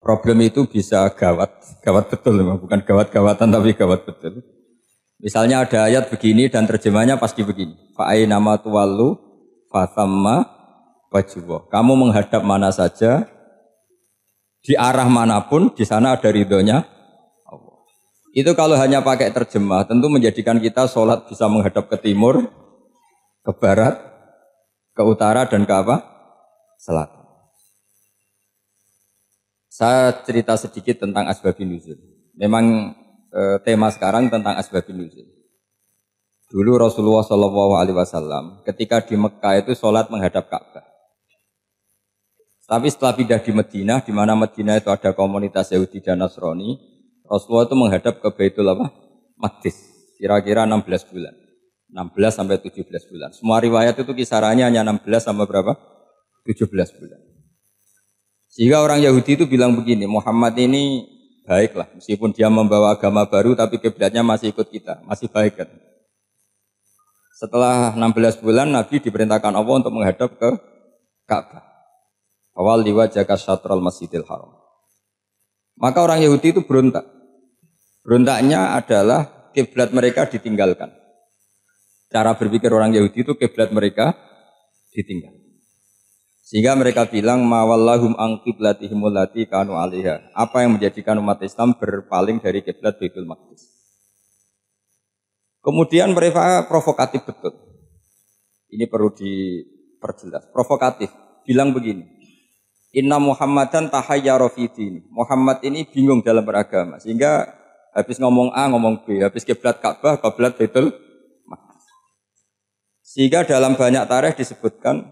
problem itu bisa gawat, gawat betul, bukan gawat-gawatan tapi gawat betul. Misalnya ada ayat begini dan terjemahnya pasti begini. Fa'aina ma tuwallu fathamma wajhullah. Kamu menghadap mana saja, di arah manapun, di sana ada ridhonya Allah. Itu kalau hanya pakai terjemah, tentu menjadikan kita sholat bisa menghadap ke timur, ke barat, ke utara, dan ke apa? Selatan. Saya cerita sedikit tentang asbabun nuzul. Memang tema sekarang tentang asbabun nuzul. Dulu Rasulullah SAW ketika di Mekah itu sholat menghadap Ka'bah. Tapi setelah pindah di Madinah, di mana Madinah itu ada komunitas Yahudi dan Nasrani, Rasulullah itu menghadap ke Baitul Maqdis, kira-kira 16 bulan. 16 sampai 17 bulan. Semua riwayat itu kisarannya hanya 16 sampai berapa? 17 bulan. Sehingga orang Yahudi itu bilang begini, Muhammad ini baiklah, meskipun dia membawa agama baru, tapi kiblatnya masih ikut kita, masih baik kan. Setelah 16 bulan, Nabi diperintahkan Allah untuk menghadap ke Ka'bah. Awal liwajaka syatral masjidil haram. Maka orang Yahudi itu berontak. Berontaknya adalah kiblat mereka ditinggalkan. Cara berpikir orang Yahudi itu kiblat mereka ditinggal. Sehingga mereka bilang mawallahum an qiblatihim allati kanu 'alaiha. Apa yang menjadikan umat Islam berpaling dari kiblat Baitul Maqdis. Kemudian mereka provokatif betul. Ini perlu diperjelas. Provokatif. Bilang begini. Inna Muhammadan tahayyara fi din. Muhammad ini bingung dalam beragama. Sehingga habis ngomong A ngomong B, habis kiblat Ka'bah, kiblat Baitul Maqdis. Sehingga dalam banyak tarikh disebutkan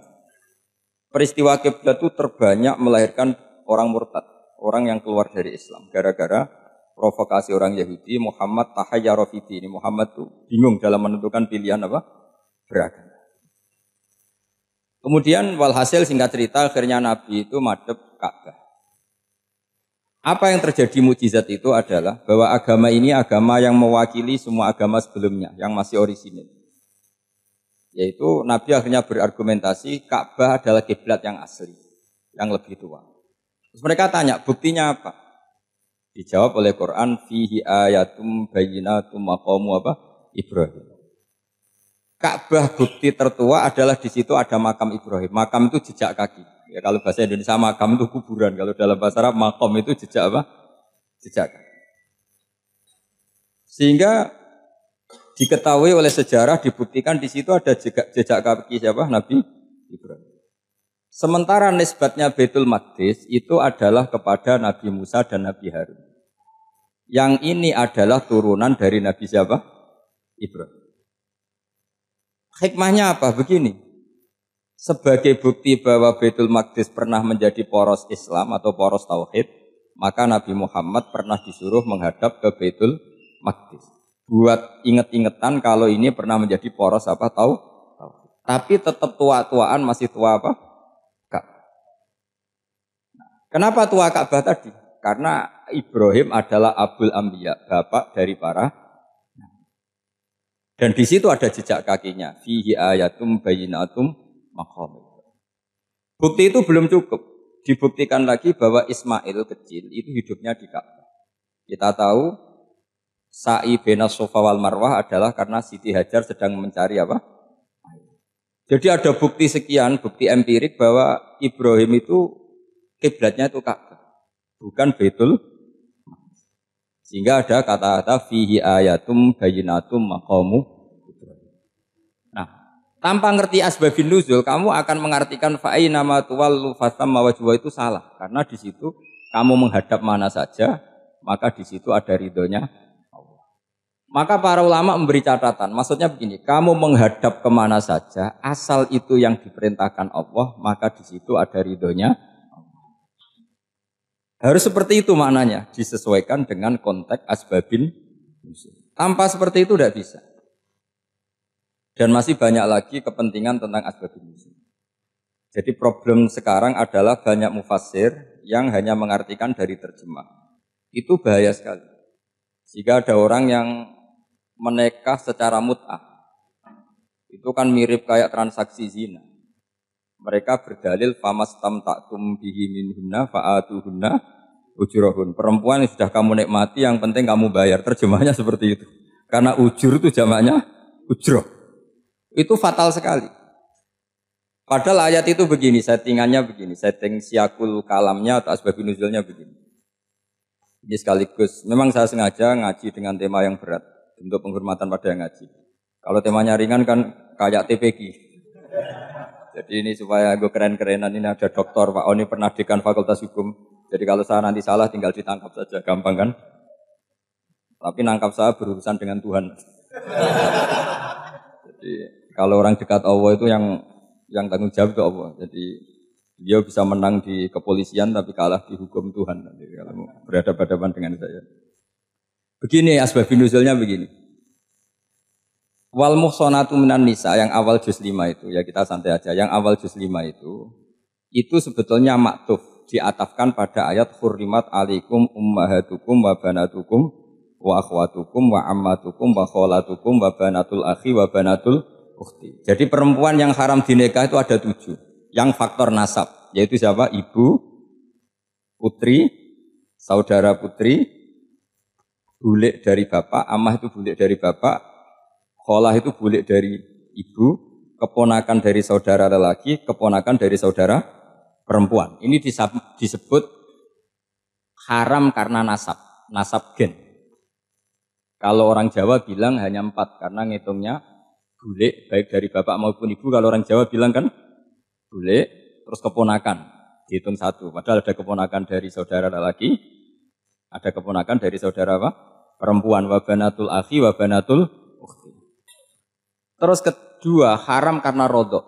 peristiwa kiblat itu terbanyak melahirkan orang murtad, orang yang keluar dari Islam. Gara-gara provokasi orang Yahudi, Muhammad tahayyara fi din. Muhammad itu bingung dalam menentukan pilihan apa? Beragama. Kemudian walhasil singkat cerita akhirnya Nabi itu madhep Ka'bah. Apa yang terjadi mukjizat itu adalah bahwa agama ini agama yang mewakili semua agama sebelumnya yang masih orisinil. Yaitu Nabi akhirnya berargumentasi Ka'bah adalah kiblat yang asli, yang lebih tua. Terus mereka tanya, buktinya apa? Dijawab oleh Quran, fihi ayatum bayyinatum maqamu apa? Ibrahim. Ka'bah bukti tertua adalah di situ ada makam Ibrahim. Makam itu jejak kaki. Ya kalau bahasa Indonesia makam itu kuburan. Kalau dalam bahasa Arab makam itu jejak apa? Jejak kaki. Sehingga diketahui oleh sejarah dibuktikan di situ ada jejak kaki siapa? Nabi Ibrahim. Sementara nisbatnya Baitul Maqdis itu adalah kepada Nabi Musa dan Nabi Harun. Yang ini adalah turunan dari Nabi siapa? Ibrahim. Hikmahnya apa? Begini, sebagai bukti bahwa Baitul Maqdis pernah menjadi poros Islam atau poros Tauhid, maka Nabi Muhammad pernah disuruh menghadap ke Baitul Maqdis. Buat inget-ingetan kalau ini pernah menjadi poros apa? Tauhid. Tapi tetap tua-tuaan masih tua apa? Ka'bah. Kenapa tua Ka'bah tadi? Karena Ibrahim adalah Abul Anbiya, bapak dari para. Dan di situ ada jejak kakinya. Fihi ayatum bayyinatum maqam. Bukti itu belum cukup. Dibuktikan lagi bahwa Ismail kecil itu hidupnya di Ka'bah. Kita tahu sa'i baina Safa wal Marwah adalah karena Siti Hajar sedang mencari apa? Jadi ada bukti sekian, bukti empirik bahwa Ibrahim itu kiblatnya itu Ka'bah, bukan Baitul. Sehingga ada kata-kata fihi ayatum bayyinatum maqamu. Nah, tanpa ngerti asbabun nuzul, kamu akan mengartikan fa'aina ma tuwallu fathamma wajhuhu itu salah. Karena di situ kamu menghadap mana saja, maka di situ ada ridhonya Allah. Maka para ulama memberi catatan, maksudnya begini, kamu menghadap kemana saja, asal itu yang diperintahkan Allah, maka di situ ada ridhonya. Harus seperti itu maknanya, disesuaikan dengan konteks asbabin nuzul. Tanpa seperti itu tidak bisa. Dan masih banyak lagi kepentingan tentang asbabin nuzul. Jadi problem sekarang adalah banyak mufassir yang hanya mengartikan dari terjemah. Itu bahaya sekali. Jika ada orang yang menikah secara mut'ah, itu kan mirip kayak transaksi zina. Mereka berdalil famastamta'tum bihi minhunna fa'atuhunna ujurahun. Perempuan yang sudah kamu nikmati yang penting kamu bayar. Terjemahnya seperti itu. Karena ujur itu jamaknya ujroh. Itu fatal sekali. Padahal ayat itu begini, settingannya begini, setting siakul kalamnya atau asbabun nuzulnya begini. Ini sekaligus, memang saya sengaja ngaji dengan tema yang berat untuk penghormatan pada yang ngaji. Kalau temanya ringan kan kayak TPG. Jadi ini supaya gue keren-kerenan, ini ada doktor Pak Oni pernah dekan Fakultas Hukum. Jadi kalau saya nanti salah tinggal ditangkap saja, gampang kan? Tapi nangkap saya berurusan dengan Tuhan. Jadi kalau orang dekat Allah itu yang tanggung jawab ke Allah. Jadi dia bisa menang di kepolisian tapi kalah di hukum Tuhan. Jadi kalau berhadapan-hadapan dengan saya. Begini asbabun nuzulnya begini. Wal muhsanatu minan nisa yang awal juz 5 itu ya kita santai aja. Yang awal juz 5 itu sebetulnya maktuf diatafkan pada ayat hurrimat alaikum ummahatukum wa banatukum wa akhwatukum wa ammatukum wa kholatukum wa banatul akhi wa banatul ukhti. Jadi perempuan yang haram dinikah itu ada 7. Yang faktor nasab yaitu siapa? Ibu, putri, saudara putri, bulik dari bapak, amah itu bulik dari bapak, kholah itu bulik dari ibu, keponakan dari saudara lelaki, keponakan dari saudara perempuan. Ini disebut haram karena nasab gen. Kalau orang Jawa bilang hanya 4 karena ngitungnya bulik baik dari bapak maupun ibu. Kalau orang Jawa bilang kan bulik terus keponakan dihitung 1. Padahal ada keponakan dari saudara lelaki, ada keponakan dari saudara apa? Perempuan. Wa banatul akhi wa banatul ukhti. Terus kedua, haram karena rodok.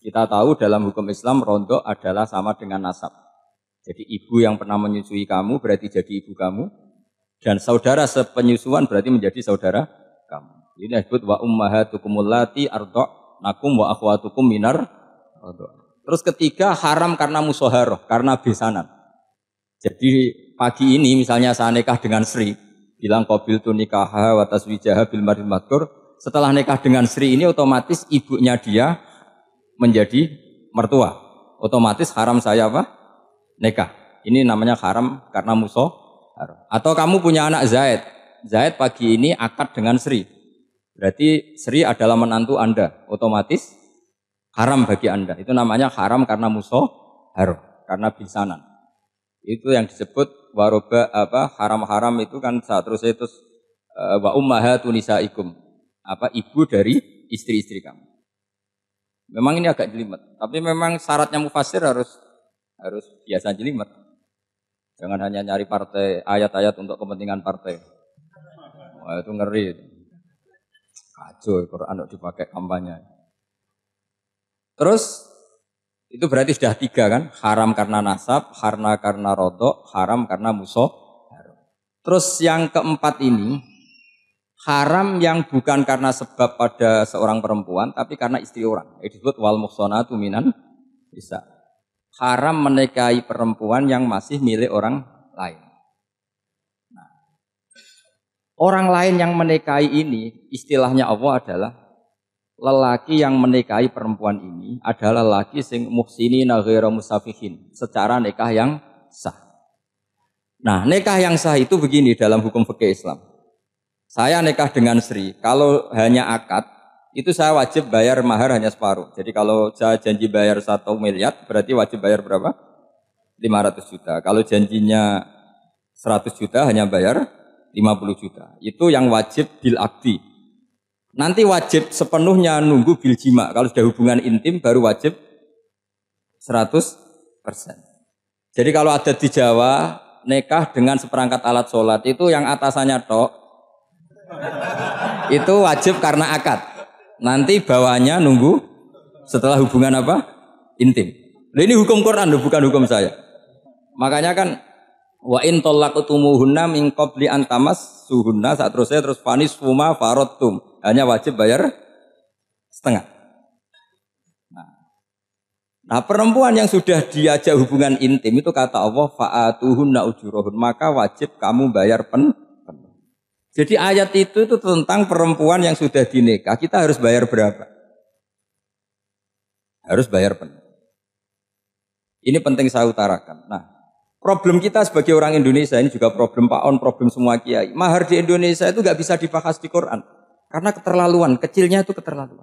Kita tahu dalam hukum Islam rodok adalah sama dengan nasab. Jadi ibu yang pernah menyusui kamu berarti jadi ibu kamu. Dan saudara sepenyusuan berarti menjadi saudara kamu. Ini disebut wa ummahatukumul lati arda'nakum wa akhwatukum minar rodok. Terus ketiga, haram karena musoharoh, karena besanan. Jadi pagi ini misalnya saya nikah dengan Sri, bilang qabil tu nikaha wa taswijaha bil mar'il madkur. Setelah nikah dengan Sri ini otomatis ibunya dia menjadi mertua. Otomatis haram saya apa? Nikah. Ini namanya haram karena musoharoh. Atau kamu punya anak Zaid. Zaid pagi ini akad dengan Sri. Berarti Sri adalah menantu Anda. Otomatis haram bagi Anda. Itu namanya haram karena musoharoh, karena bisanan. Itu yang disebut waroba apa haram-haram itu kan seterusnya itu wa ummahatu nisaikum. Apa ibu dari istri-istri kamu. Memang ini agak jelimet, tapi memang syaratnya mufassir harus biasa jelimet. Jangan hanya nyari partai ayat-ayat untuk kepentingan partai. Wah, itu ngeri. Kacau Quran dipakai kampanye. Terus itu berarti sudah 3 kan? Haram karena nasab, haram karena rodok, haram karena musuh. Terus yang keempat ini, haram yang bukan karena sebab pada seorang perempuan, tapi karena istri orang. Itu disebut wal muhsanatu minan nisa. Haram menikahi perempuan yang masih milik orang lain. Nah, orang lain yang menikahi ini, istilahnya Allah adalah lelaki yang menikahi perempuan ini adalah lelaki sing muhsinina ghairu musafihin, secara nikah yang sah. Nah, nikah yang sah itu begini dalam hukum fikih Islam. Saya nikah dengan Sri, kalau hanya akad, itu saya wajib bayar mahar hanya separuh. Jadi kalau saya janji bayar 1 miliar, berarti wajib bayar berapa? 500 juta. Kalau janjinya 100 juta, hanya bayar 50 juta. Itu yang wajib bil akdi. Nanti wajib sepenuhnya nunggu bil jima. Kalau sudah hubungan intim baru wajib 100%. Jadi kalau ada di Jawa, nikah dengan seperangkat alat sholat, itu yang atasannya tok, itu wajib karena akad. Nanti bawahnya nunggu setelah hubungan apa? Intim. Nah, ini hukum Quran, bukan hukum saya. Makanya kan wa in talaqtumuhunna min qabli an tamassuhunna, saat terus fanis fuma faradtum, hanya wajib bayar setengah. Nah, perempuan yang sudah diajak hubungan intim itu kata Allah fa'atuhunna ujurahun, maka wajib kamu bayar penuh. Jadi ayat itu tentang perempuan yang sudah dinikah, kita harus bayar berapa? Harus bayar penuh. Ini penting saya utarakan. Nah, Problem kita sebagai orang Indonesia ini juga problem Pak On, problem semua kiai. Mahar di Indonesia itu nggak bisa dibahas di Quran karena keterlaluan, kecilnya itu keterlaluan.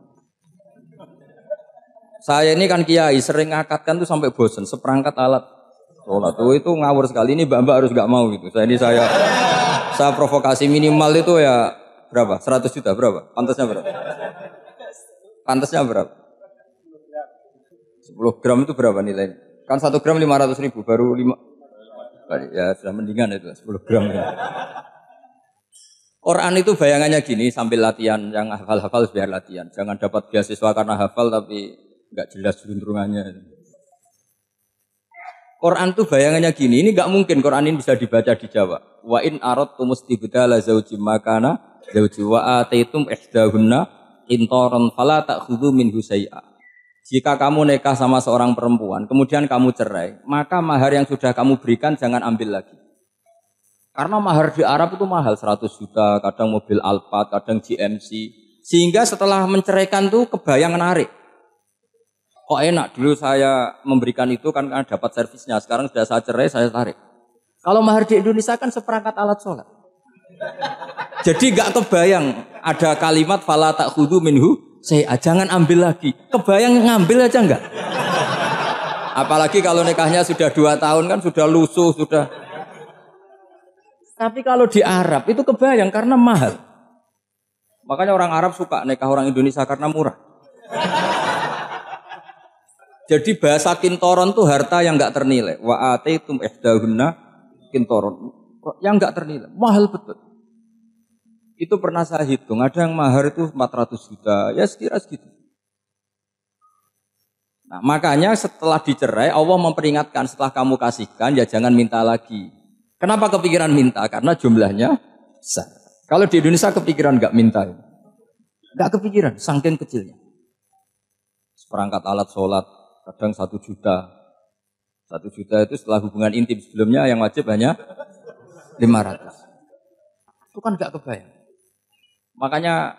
Saya ini kan kiai, sering ngakatkan tuh sampai bosen, seperangkat alat sholat tuh itu ngawur sekali. Ini mbak-mbak harus nggak mau gitu. Saya provokasi minimal itu ya berapa? 100 juta berapa? Pantasnya berapa? Pantasnya berapa? 10 gram itu berapa nilainya? Kan 1 gram 500.000 baru 5. Ya sudah mendingan itu 10 gram. Ya. Quran itu bayangannya gini sambil latihan, yang hafal-hafal biar latihan. Jangan dapat beasiswa karena hafal tapi nggak jelas juntrungannya. Quran itu bayangannya gini, ini nggak mungkin Quran ini bisa dibaca di Jawa. Wa in aradtum istibdala zaujim makana zauji wa ataitum ihdahunna qintaran fala ta'khudhu minhu syai'a. Jika kamu nikah sama seorang perempuan, kemudian kamu cerai, maka mahar yang sudah kamu berikan jangan ambil lagi. Karena mahar di Arab itu mahal, 100 juta, kadang mobil Alphard, kadang GMC. Sehingga setelah menceraikan tuh kebayang menarik. Kok enak, dulu saya memberikan itu kan karena dapat servisnya, sekarang sudah saya cerai, saya tarik. Kalau mahar di Indonesia kan seperangkat alat sholat. Jadi gak kebayang ada kalimat fala ta'khudhu minhu saya jangan ambil lagi. Kebayang ngambil aja enggak? Apalagi kalau nikahnya sudah 2 tahun kan sudah lusuh, sudah. Tapi kalau di Arab itu kebayang karena mahal. Makanya orang Arab suka nikah orang Indonesia karena murah. Jadi bahasa kintoron itu harta yang enggak ternilai. Wa ataitum ihdahunna kintoron. Yang enggak ternilai. Mahal betul. Itu pernah saya hitung. Ada yang mahar itu 400 juta. Ya sekira segitu. Nah makanya setelah dicerai Allah memperingatkan setelah kamu kasihkan ya jangan minta lagi. Kenapa kepikiran minta? Karena jumlahnya besar. Kalau di Indonesia kepikiran enggak minta. Enggak kepikiran. Saking kecilnya. Seperangkat alat sholat. Kadang 1 juta. 1 juta itu setelah hubungan intim sebelumnya yang wajib hanya 500. Itu kan gak kebayang. Makanya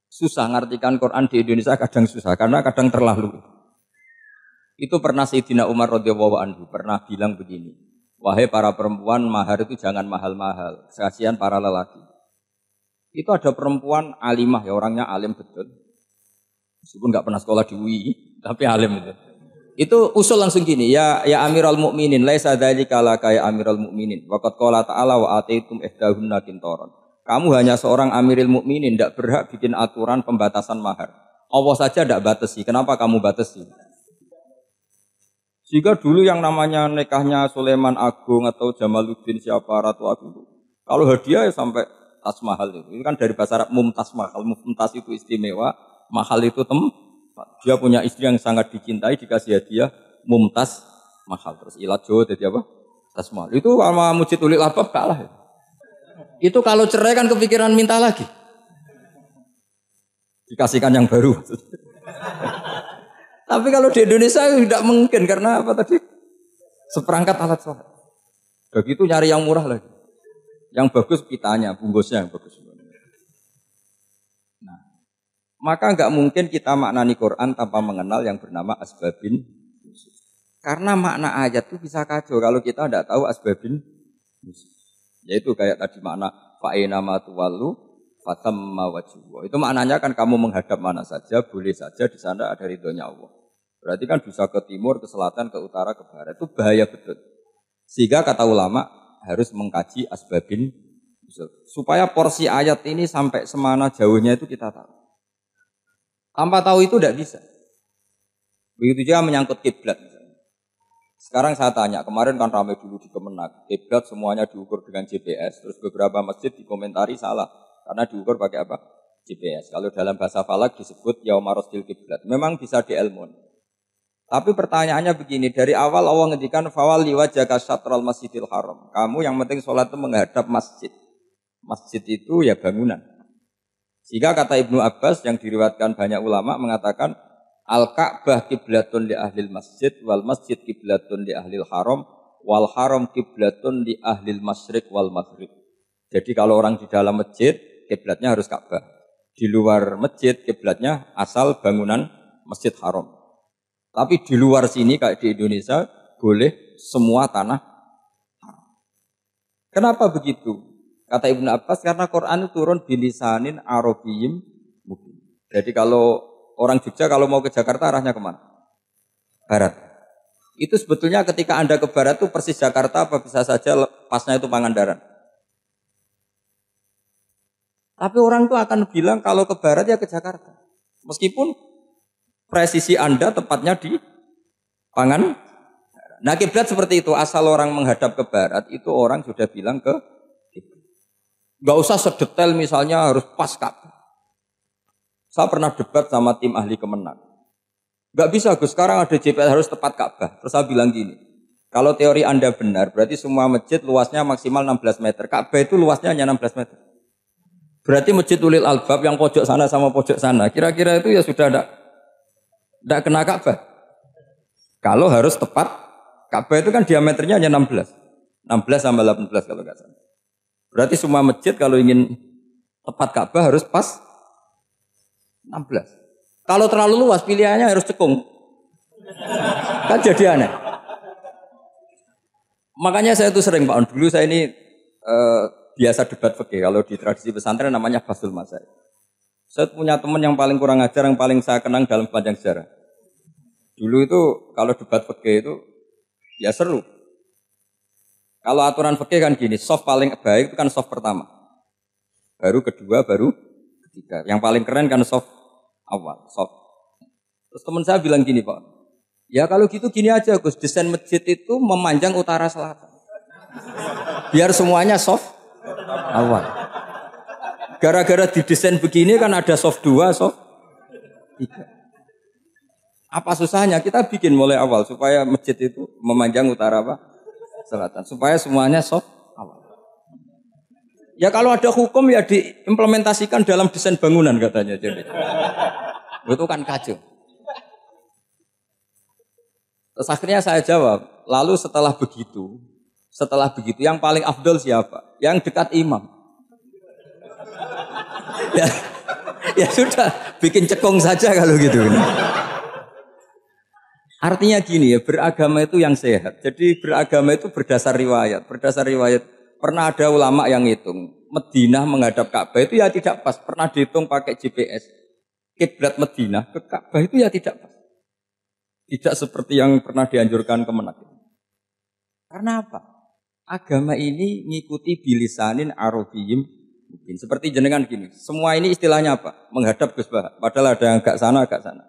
susah ngartikan Quran di Indonesia kadang susah. Karena kadang terlalu. Itu pernah Sayyidina Umar radhiyallahu anhu pernah bilang begini. Wahai para perempuan mahar itu jangan mahal-mahal. Kasihan para lelaki. Itu ada perempuan alimah ya orangnya alim betul. Meskipun gak pernah sekolah di UI. Tapi alim itu. Itu usul langsung gini, ya Amirul Mukminin, laisa dzalika laka ya Amirul Mukminin. Waqad qala ta'ala wa ataitum ihdahunna qintaran. Kamu hanya seorang Amirul Mukminin, tidak berhak bikin aturan pembatasan mahar. Allah saja tidak batasi, kenapa kamu batasi? Jika dulu yang namanya nikahnya Sulaiman Agung atau Jamaluddin siapa Ratu Agung, kalau hadiah ya sampai tas mahal itu. Ini kan dari bahasa Arab mumtaz mahal, mumtaz itu istimewa, mahal itu dia punya istri yang sangat dicintai, dikasih hadiah mumtaz mahal. Terus ilat Jawa jadi apa? Tas mahal. Itu sama Mujid Ulil Albab kalah. Ya. Itu kalau cerai kan kepikiran minta lagi. Dikasihkan yang baru. Tapi kalau di Indonesia tidak mungkin karena apa tadi? Seperangkat alat sholat. Begitu nyari yang murah lagi. Yang bagus pitanya, bungkusnya yang bagus. Maka enggak mungkin kita maknani Quran tanpa mengenal yang bernama asbabin. Karena makna ayat itu bisa kacau kalau kita tidak tahu asbabin. Yaitu kayak tadi makna fa'ina ma tuwallu fatamma wajhu. Itu maknanya kan kamu menghadap mana saja, boleh saja di sana ada ridhonya Allah. Berarti kan bisa ke timur, ke selatan, ke utara, ke barat. Itu bahaya betul. Sehingga kata ulama harus mengkaji asbabin. Supaya porsi ayat ini sampai semana jauhnya itu kita tahu. Tanpa tahu itu tidak bisa. Begitu juga menyangkut kiblat. Sekarang saya tanya, kemarin kan ramai dulu di Kemenak, kiblat semuanya diukur dengan GPS, terus beberapa masjid dikomentari salah, karena diukur pakai apa? GPS. Kalau dalam bahasa falak disebut yaumarostil kiblat. Memang bisa diilmun. Tapi pertanyaannya begini, dari awal Allah ngendikan fawalli wajhaka syatral masjidil haram. Kamu yang penting sholat itu menghadap masjid. Masjid itu ya bangunan. Sehingga kata Ibnu Abbas yang diriwayatkan banyak ulama mengatakan Al-Ka'bah kiblatun li ahlil masjid wal masjid kiblatun li ahlil haram wal haram kiblatun li ahlil masyriq wal maghrib. Jadi kalau orang di dalam masjid kiblatnya harus Ka'bah. Di luar masjid kiblatnya asal bangunan Masjid Haram. Tapi di luar sini kayak di Indonesia boleh semua tanah Kenapa begitu? Kata Ibnu Abbas, karena Quran itu turun bilisanin Arabiyyim mubin. Jadi kalau orang Jogja kalau mau ke Jakarta arahnya kemana? Barat. Itu sebetulnya ketika Anda ke barat itu persis Jakarta apa bisa saja pasnya itu Pangandaran. Tapi orang itu akan bilang kalau ke barat ya ke Jakarta. Meskipun presisi Anda tepatnya di Pangandaran. Nah kiblat seperti itu, asal orang menghadap ke barat itu orang sudah bilang ke kiblat. Gak usah sedetail misalnya harus pas Ka'bah. Saya pernah debat sama tim ahli Kemenang. Gak bisa Gus, sekarang ada GPS harus tepat Ka'bah. Terus saya bilang gini, kalau teori Anda benar, berarti semua masjid luasnya maksimal 16 meter. Ka'bah itu luasnya hanya 16 meter. Berarti masjid Ulil Albab yang pojok sana sama pojok sana, kira-kira itu ya sudah tidak kena Ka'bah. Kalau harus tepat, Ka'bah itu kan diameternya hanya 16 sama 18 kalau nggak salah. Berarti semua masjid kalau ingin tepat Ka'bah harus pas 16. Kalau terlalu luas pilihannya harus cekung. Kan jadi aneh. Makanya saya itu sering Pak, dulu saya ini biasa debat fikih. Kalau di tradisi pesantren namanya Basul Masail. Saya punya teman yang paling kurang ajar, yang paling saya kenang dalam sepanjang sejarah. Dulu itu kalau debat fikih itu ya seru. Kalau aturan fikih kan gini, soft paling baik itu kan soft pertama. Baru kedua, baru ketiga. Yang paling keren kan soft awal, soft. Terus teman saya bilang gini Pak, ya kalau gitu gini aja Gus, desain masjid itu memanjang utara selatan. Biar semuanya soft awal. Gara-gara didesain begini kan ada soft 2, soft 3. Apa susahnya? Kita bikin mulai awal supaya masjid itu memanjang utara apa? Selatan. Supaya semuanya soft awal. Ya kalau ada hukum ya diimplementasikan dalam desain bangunan katanya. Jadi itu kan kacau. Terus akhirnya saya jawab, lalu setelah begitu yang paling afdol siapa? Yang dekat imam. Ya sudah, bikin cekung saja kalau gitu. Artinya gini ya, beragama itu yang sehat. Jadi beragama itu berdasar riwayat. Berdasar riwayat, pernah ada ulama yang ngitung. Madinah menghadap Ka'bah itu ya tidak pas. Pernah dihitung pakai GPS. Kiblat Madinah ke Ka'bah itu ya tidak pas. Tidak seperti yang pernah dianjurkan Kemenak. Karena apa? Agama ini ngikuti bilisanin Arabiyyim mungkin. Seperti jenengan gini. Semua ini istilahnya apa? Menghadap Gus Bah. Padahal ada yang agak sana, agak sana.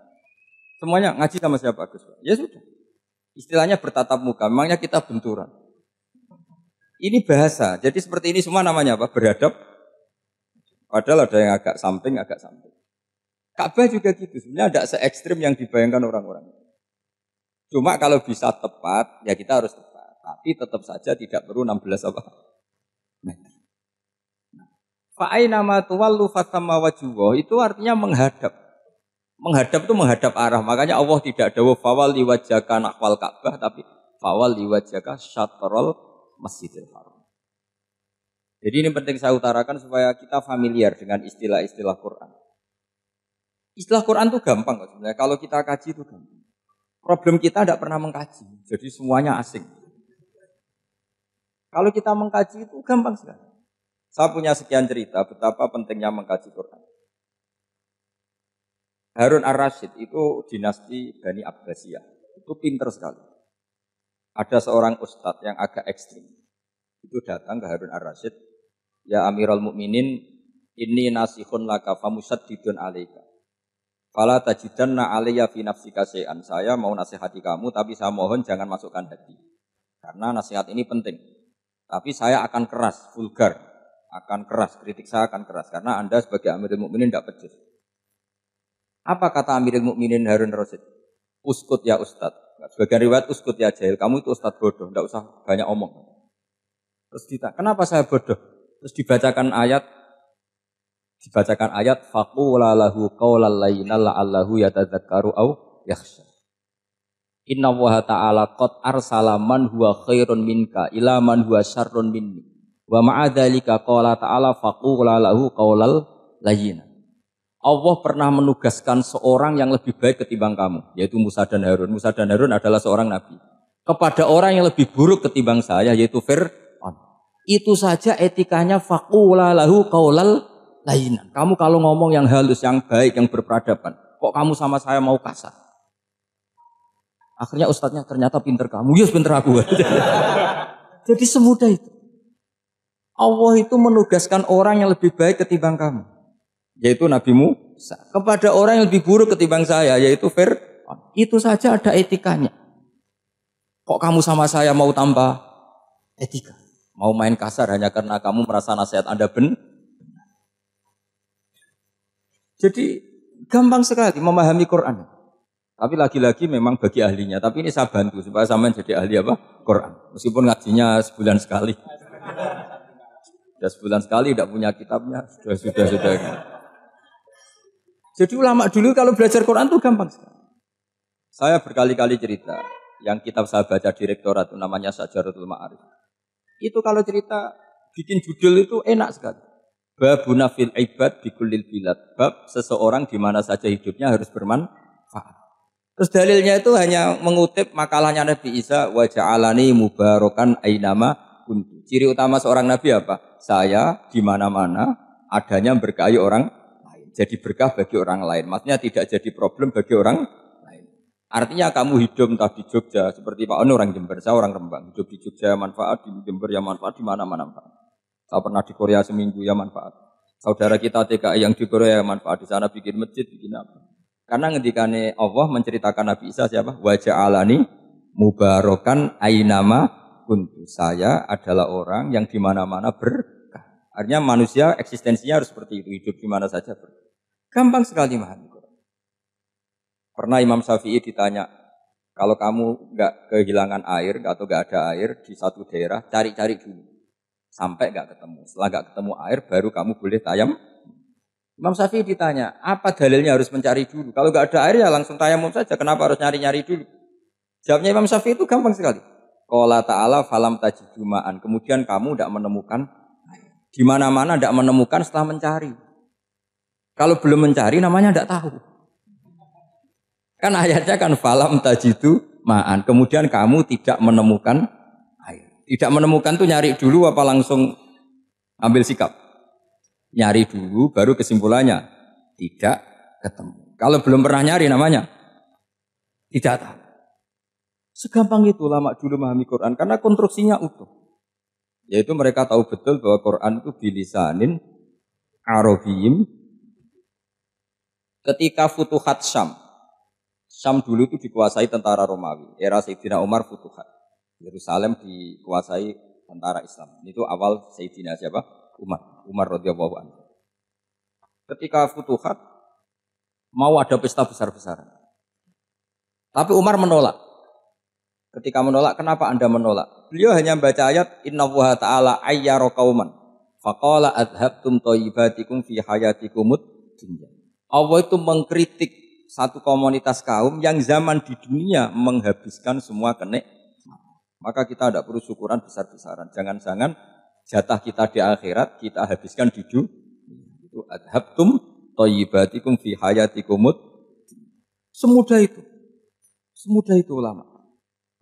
Semuanya ngaji sama siapa Gus Bah? Ya sudah. Istilahnya bertatap muka. Memangnya kita benturan. Ini bahasa. Jadi seperti ini semua namanya apa? Berhadap. Padahal ada yang agak samping, agak samping. Ka'bah juga gitu. Sebenarnya tidak se-ekstrim yang dibayangkan orang-orang. Cuma kalau bisa tepat, ya kita harus tepat. Tapi tetap saja tidak perlu 16 apa? Meter. Fa'aina ma tuwallu fathamma wajhuh. Itu artinya menghadap. Menghadap itu menghadap arah. Makanya Allah tidak dawuh fawalli wajhaka nahwal Ka'bah, tapi fawalli wajhaka syatrul Masjidil Haram. Jadi ini penting saya utarakan supaya kita familiar dengan istilah-istilah Quran. Istilah Quran itu gampang kok sebenarnya. Kalau kita kaji itu gampang. Problem kita tidak pernah mengkaji. Jadi semuanya asing. Kalau kita mengkaji itu gampang sekali. Saya punya sekian cerita betapa pentingnya mengkaji Quran. Harun ar-Rasyid itu dinasti Bani Abbasiyah. Itu pinter sekali. Ada seorang ustadz yang agak ekstrim. Itu datang ke Harun ar-Rasyid. Ya Amirul Mukminin, inni nasihun laka famusaddidun alaika. Fala tajidanna alayya fi nafsika syai'an. Saya mau nasihati kamu, tapi saya mohon jangan masukkan hati. Karena nasihat ini penting. Tapi saya akan keras, vulgar. Akan keras, kritik saya akan keras. Karena Anda sebagai Amirul Mukminin tidak pecus. Apa kata Amirul Mukminin Harun ar-Rasyid? Uskut ya Ustadz. Sebagian riwayat uskut ya jahil. Kamu itu Ustadz bodoh, tidak usah banyak omong. Terus ditanya, kenapa saya bodoh? Terus dibacakan ayat faqula lahu qaulal layyina la'allahu yatadzakkaru aw yakhsha. Inna Allaha ta'ala qad arsala man huwa khairun minka ila man huwa syarrun minni. Wa ma'a dzalika qala ta'ala faqula lahu qaulal layyina. Allah pernah menugaskan seorang yang lebih baik ketimbang kamu, yaitu Musa dan Harun. Musa dan Harun adalah seorang nabi. Kepada orang yang lebih buruk ketimbang saya, yaitu Fir'aun. Itu saja etikanya faqula lahu qaulal lainan. Kamu kalau ngomong yang halus, yang baik, yang berperadaban, kok kamu sama saya mau kasar? Akhirnya ustadznya ternyata pinter kamu, yes pinter aku. Jadi semudah itu. Allah itu menugaskan orang yang lebih baik ketimbang kamu, yaitu Nabi Musa, kepada orang yang lebih buruk ketimbang saya, yaitu Fir'aun. Itu saja ada etikanya. Kok kamu sama saya mau tambah etika? Mau main kasar hanya karena kamu merasa nasihat Anda benar? Jadi gampang sekali memahami Quran. Tapi lagi-lagi memang bagi ahlinya. Tapi ini saya bantu supaya sampean jadi ahli apa? Quran. Meskipun ngajinya sebulan sekali. Sudah sebulan sekali tidak punya kitabnya. Sudah. Jadi ulama dulu kalau belajar Quran itu gampang sekali. Saya berkali-kali cerita. Yang kitab saya baca di rektorat itu namanya Syajaratul Ma'arif. Itu kalau cerita bikin judul itu enak sekali. Babuna fil ibad bikullil bilad. Bab seseorang di mana saja hidupnya harus bermanfaat. Terus dalilnya itu hanya mengutip makalahnya Nabi Isa, wa ja'alani mubarakan ainama kuntu. Ciri utama seorang nabi apa? Saya di mana-mana adanya berkahi orang lain. Jadi berkah bagi orang lain. Maksudnya tidak jadi problem bagi orang lain. Artinya kamu hidup entah di Jogja seperti Pak Ono orang Jember, saya orang Rembang. Hidup di Jogja manfaat, di Jember ya manfaat, di mana-mana manfaat. Saya pernah di Korea seminggu ya manfaat. Saudara kita TKI yang di Korea ya manfaat, di sana bikin masjid, bikin apa. Karena ngendikane Allah menceritakan Nabi Isa siapa? Wa ja'alani mubarakan ainama kuntu. Saya adalah orang yang di mana-mana berkah. Artinya manusia eksistensinya harus seperti itu, hidup di mana saja berkah. Gampang sekali memahami Quran. Pernah Imam Syafi'i ditanya, kalau kamu enggak kehilangan air atau enggak ada air di satu daerah, cari-cari dulu. Sampai enggak ketemu. Setelah enggak ketemu air, baru kamu boleh tayam. Imam Syafi'i ditanya, apa dalilnya harus mencari dulu? Kalau nggak ada air ya langsung tayamum saja. Kenapa harus nyari-nyari dulu? Jawabnya Imam Syafi'i itu gampang sekali. Qala ta'ala falam tajidu ma'an. Kemudian kamu tidak menemukan air. Di mana-mana tidak menemukan setelah mencari. Kalau belum mencari namanya tidak tahu. Kan ayatnya kan falam tajidu ma'an. Kemudian kamu tidak menemukan air. Tidak menemukan tuh nyari dulu apa langsung ambil sikap? Nyari dulu baru kesimpulannya tidak ketemu. Kalau belum pernah nyari namanya tidak tahu. Segampang itu ulama dulu memahami Quran karena konstruksinya utuh. Yaitu mereka tahu betul bahwa Quran itu bilisanin Arabiyim. Ketika Futuhat Syam. Syam dulu itu dikuasai tentara Romawi. Era Sayyidina Umar Futuhat. Yerusalem dikuasai tentara Islam. Itu awal Sayyidina siapa? Umar radhiyallahu anhu. Ketika Futuhat mau ada pesta besar-besaran. Tapi Umar menolak. Ketika menolak, kenapa Anda menolak? Beliau hanya membaca ayat innallaha ta'ala ayyara qauman faqala adhabtum thayyibatikum fi hayatikumud dunya. Allah itu mengkritik satu komunitas kaum yang zaman di dunia menghabiskan semua kenikmatan. Maka kita tidak perlu syukuran besar-besaran. Jangan-jangan jatah kita di akhirat kita habiskan di dunia. Itu adhabtum thayyibatikum fi hayatikumud. Semudah itu. Semudah itu ulama.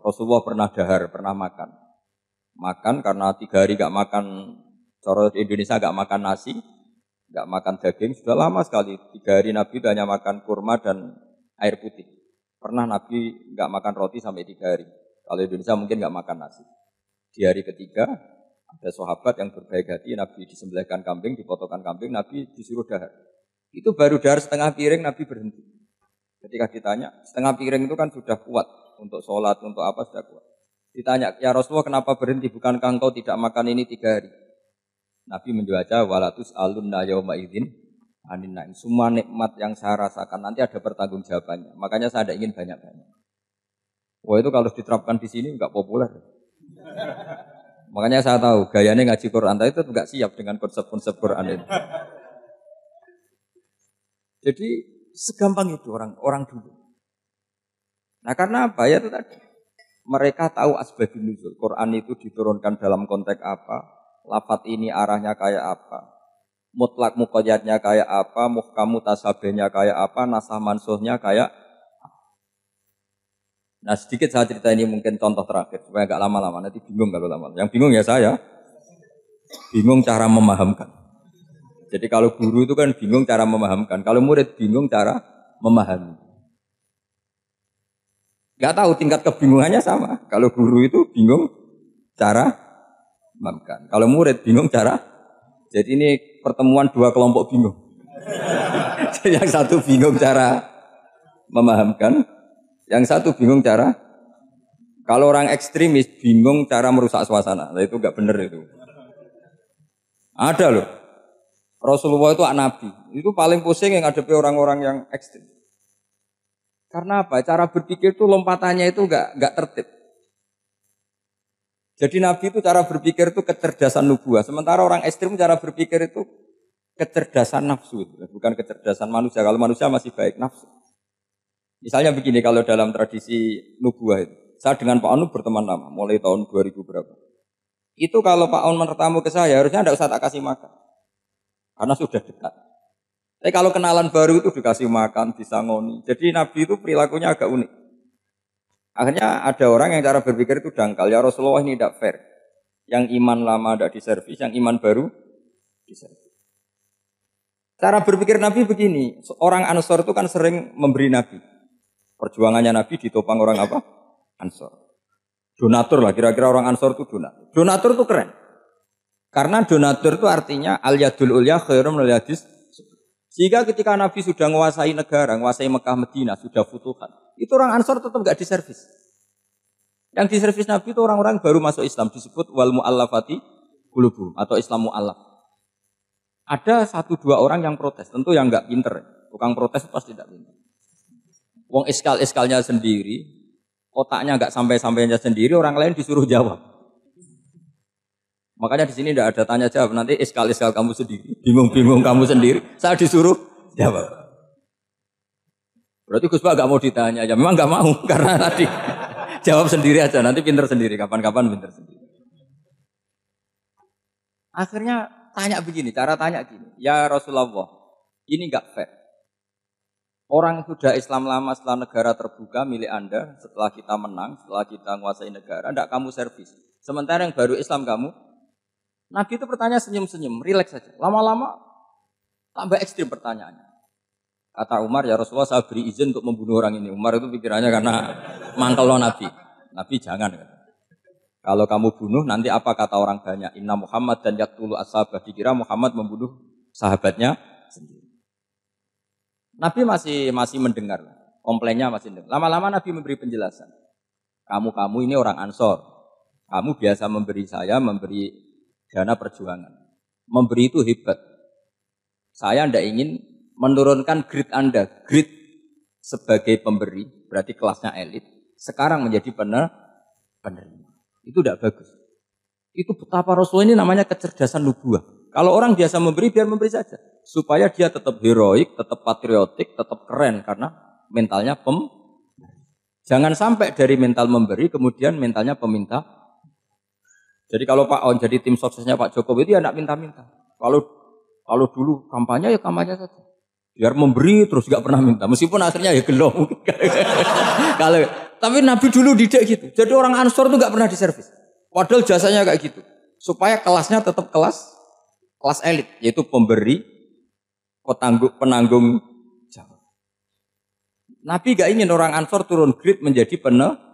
Rasulullah pernah dahar, pernah makan. Makan karena 3 hari enggak makan, cara Indonesia enggak makan nasi, enggak makan daging, sudah lama sekali. 3 hari Nabi itu hanya makan kurma dan air putih. Pernah Nabi enggak makan roti sampai 3 hari. Kalau Indonesia mungkin enggak makan nasi. Di hari ketiga ada sahabat yang berbaik hati, Nabi disembelihkan kambing, dipotongkan kambing, Nabi disuruh dahar. Itu baru dahar setengah piring, Nabi berhenti. Ketika ditanya, setengah piring itu kan sudah kuat untuk sholat, untuk apa sudah kuat. Ditanya, ya Rasulullah kenapa berhenti? Bukankah engkau tidak makan ini 3 hari? Nabi menjawab, walatus alunna yauma idzin anin na'im. Semua nikmat yang saya rasakan nanti ada pertanggungjawabannya. Makanya saya tidak ingin banyak-banyak. Wah itu kalau diterapkan di sini enggak populer. Makanya saya tahu gayanya ngaji Quran itu enggak siap dengan konsep-konsep Quran itu. Jadi segampang itu orang dulu. Nah karena apa ya itu tadi. Mereka tahu asbabun nuzul. Quran itu diturunkan dalam konteks apa. Lafaz ini arahnya kayak apa. Mutlak muqayyadnya kayak apa. Muhkam mutasabihnya kayak apa. Nasah mansuhnya kayak apa. Nah sedikit saya cerita ini mungkin contoh terakhir. Supaya agak lama-lama. Nanti bingung kalau lama. Yang bingung ya saya. bingung cara memahamkan. Jadi kalau guru itu kan bingung cara memahamkan, kalau murid bingung cara memahami. Gak tahu tingkat kebingungannya sama. Kalau guru itu bingung cara memahamkan. Kalau murid bingung cara. Jadi ini pertemuan dua kelompok bingung. Yang satu bingung cara memahamkan, yang satu bingung cara. Kalau orang ekstremis bingung cara merusak suasana. Nah, itu gak benar itu. Ada loh. Rasulullah itu nabi. Itu paling pusing yang ngadepi orang-orang yang ekstrem. Karena apa? Cara berpikir itu lompatannya itu gak tertib. Jadi nabi itu cara berpikir itu kecerdasan nubuah. Sementara orang ekstrem cara berpikir itu kecerdasan nafsu. Bukan kecerdasan manusia. Kalau manusia masih baik nafsu. Misalnya begini, kalau dalam tradisi nubuah itu. Saya dengan Pak Anu berteman lama. Mulai tahun 2000 berapa. Itu kalau Pak Anu bertamu ke saya, harusnya tidak usah tak kasih makan. Karena sudah dekat. Tapi kalau kenalan baru itu dikasih makan, disangoni. Jadi Nabi itu perilakunya agak unik. Akhirnya ada orang yang cara berpikir itu dangkal. Ya Rasulullah ini tidak fair. Yang iman lama tidak diservis, yang iman baru diservis. Cara berpikir Nabi begini. Orang Ansor itu kan sering memberi Nabi. Perjuangannya Nabi ditopang orang apa? Ansor. Donatur lah, kira-kira orang Ansor itu donatur. Donatur itu keren. Karena donatur itu artinya al-yadul ulya khairum minal yadis. Sehingga ketika Nabi sudah menguasai negara, menguasai Mekah Madinah, sudah futuhat, itu orang Ansor tetap enggak diservis. Yang diservis Nabi itu orang-orang baru masuk Islam, disebut wal mu'allafati qulubuhum atau Islam mu'allaf. Ada 1-2 orang yang protes, tentu yang enggak pinter. Tukang protes pasti tidak pinter. Wong iskal-iskalnya sendiri, otaknya enggak sampai-sampainya sendiri, orang lain disuruh jawab. Makanya di sini tidak ada tanya jawab, nanti iskal-iskal kamu sendiri, bingung-bingung kamu sendiri, saya disuruh jawab. Berarti Gus Pak enggak mau ditanya, ya memang enggak mau karena tadi jawab sendiri aja, nanti pinter sendiri, kapan-kapan pinter sendiri. Akhirnya tanya begini, cara tanya gini, ya Rasulullah, ini enggak fair. Orang sudah Islam lama setelah negara terbuka milik Anda, setelah kita menang, setelah kita menguasai negara, enggak kamu servis. Sementara yang baru Islam kamu, Nabi itu bertanya senyum-senyum, rileks saja. Lama-lama tambah ekstrim pertanyaannya. Kata Umar, ya Rasulullah saya beri izin untuk membunuh orang ini. Umar itu pikirannya karena mangkel lo Nabi. Nabi jangan. Kalau kamu bunuh, nanti apa kata orang banyak? Inna Muhammad dan yaktulu ashabah. Dikira Muhammad membunuh sahabatnya sendiri. Nabi masih mendengar. Komplainnya masih mendengar. Lama-lama Nabi memberi penjelasan. Kamu ini orang Ansor. Kamu biasa memberi saya, memberi dana perjuangan. Memberi itu hebat. Saya tidak ingin menurunkan grade Anda. Grade sebagai pemberi, berarti kelasnya elit. Sekarang menjadi penerima. Itu tidak bagus. Itu betapa Rasul ini namanya kecerdasan nubuah. Kalau orang biasa memberi, biar memberi saja. Supaya dia tetap heroik, tetap patriotik, tetap keren. Karena mentalnya Jangan sampai dari mental memberi, kemudian mentalnya peminta. Jadi kalau Pak On jadi tim suksesnya Pak Jokowi itu ya tidak minta-minta. Kalau dulu kampanye ya kampanye saja. Biar memberi terus gak pernah minta. Meskipun akhirnya ya gelong. Tapi Nabi dulu tidak gitu. Jadi orang Ansor itu gak pernah diservis. Padahal jasanya kayak gitu. Supaya kelasnya tetap kelas elit. Yaitu pemberi, penanggung jawab. Nabi gak ingin orang Ansor turun grade menjadi penerima.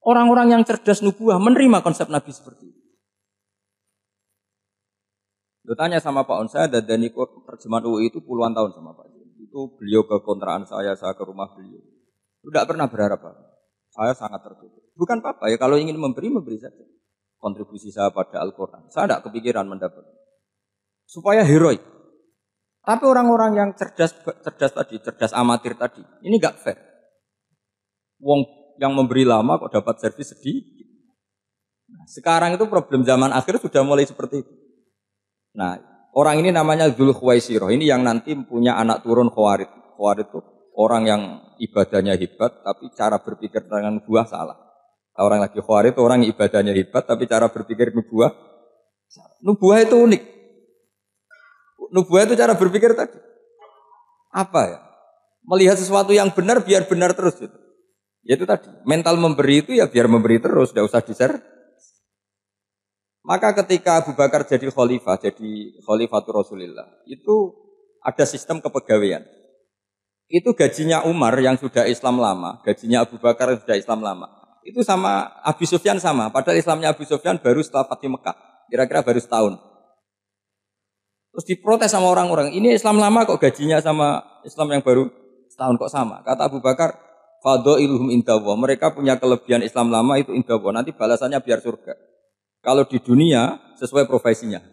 Orang-orang yang cerdas nubuah menerima konsep Nabi seperti itu. Lu tanya sama Pak On, saya dadani terjemahan UI itu puluhan tahun sama Pak. Itu beliau ke kontrakan saya ke rumah beliau. Itu tidak pernah berharap apa. Saya sangat tertutup. Bukan apa-apa ya, kalau ingin memberi saja. Kontribusi saya pada Al-Quran. Saya tidak kepikiran mendapat. Supaya heroik. Tapi orang-orang yang cerdas amatir tadi, ini enggak fair. Wong yang memberi lama kok dapat servis sedikit. Nah, sekarang itu problem zaman akhir sudah mulai seperti itu. Nah, orang ini namanya Dzul Khuwaisirah. Ini yang nanti punya anak turun Khawarid. Khawarid itu orang yang ibadahnya hebat, tapi cara berpikir dengan nubuah salah. Orang lagi Khawarid itu orang yang ibadahnya hebat, tapi cara berpikir nubuah salah. Nubuah itu unik. Nubuah itu cara berpikir tadi. Apa ya? Melihat sesuatu yang benar biar benar terus gitu. Yaitu tadi, mental memberi itu ya biar memberi terus, tidak usah di-share. Maka ketika Abu Bakar jadi khalifatul Rasulullah, itu ada sistem kepegawaian. Itu gajinya Umar yang sudah Islam lama, gajinya Abu Bakar yang sudah Islam lama. Itu sama Abu Sufyan sama, padahal Islamnya Abu Sufyan baru setelah Fathu Mekah, kira-kira baru setahun. Terus diprotes sama orang-orang, ini Islam lama kok gajinya sama Islam yang baru setahun kok sama. Kata Abu Bakar, fadailuhum indallah, mereka punya kelebihan Islam lama itu indallah, nanti balasannya biar surga. Kalau di dunia sesuai profesinya.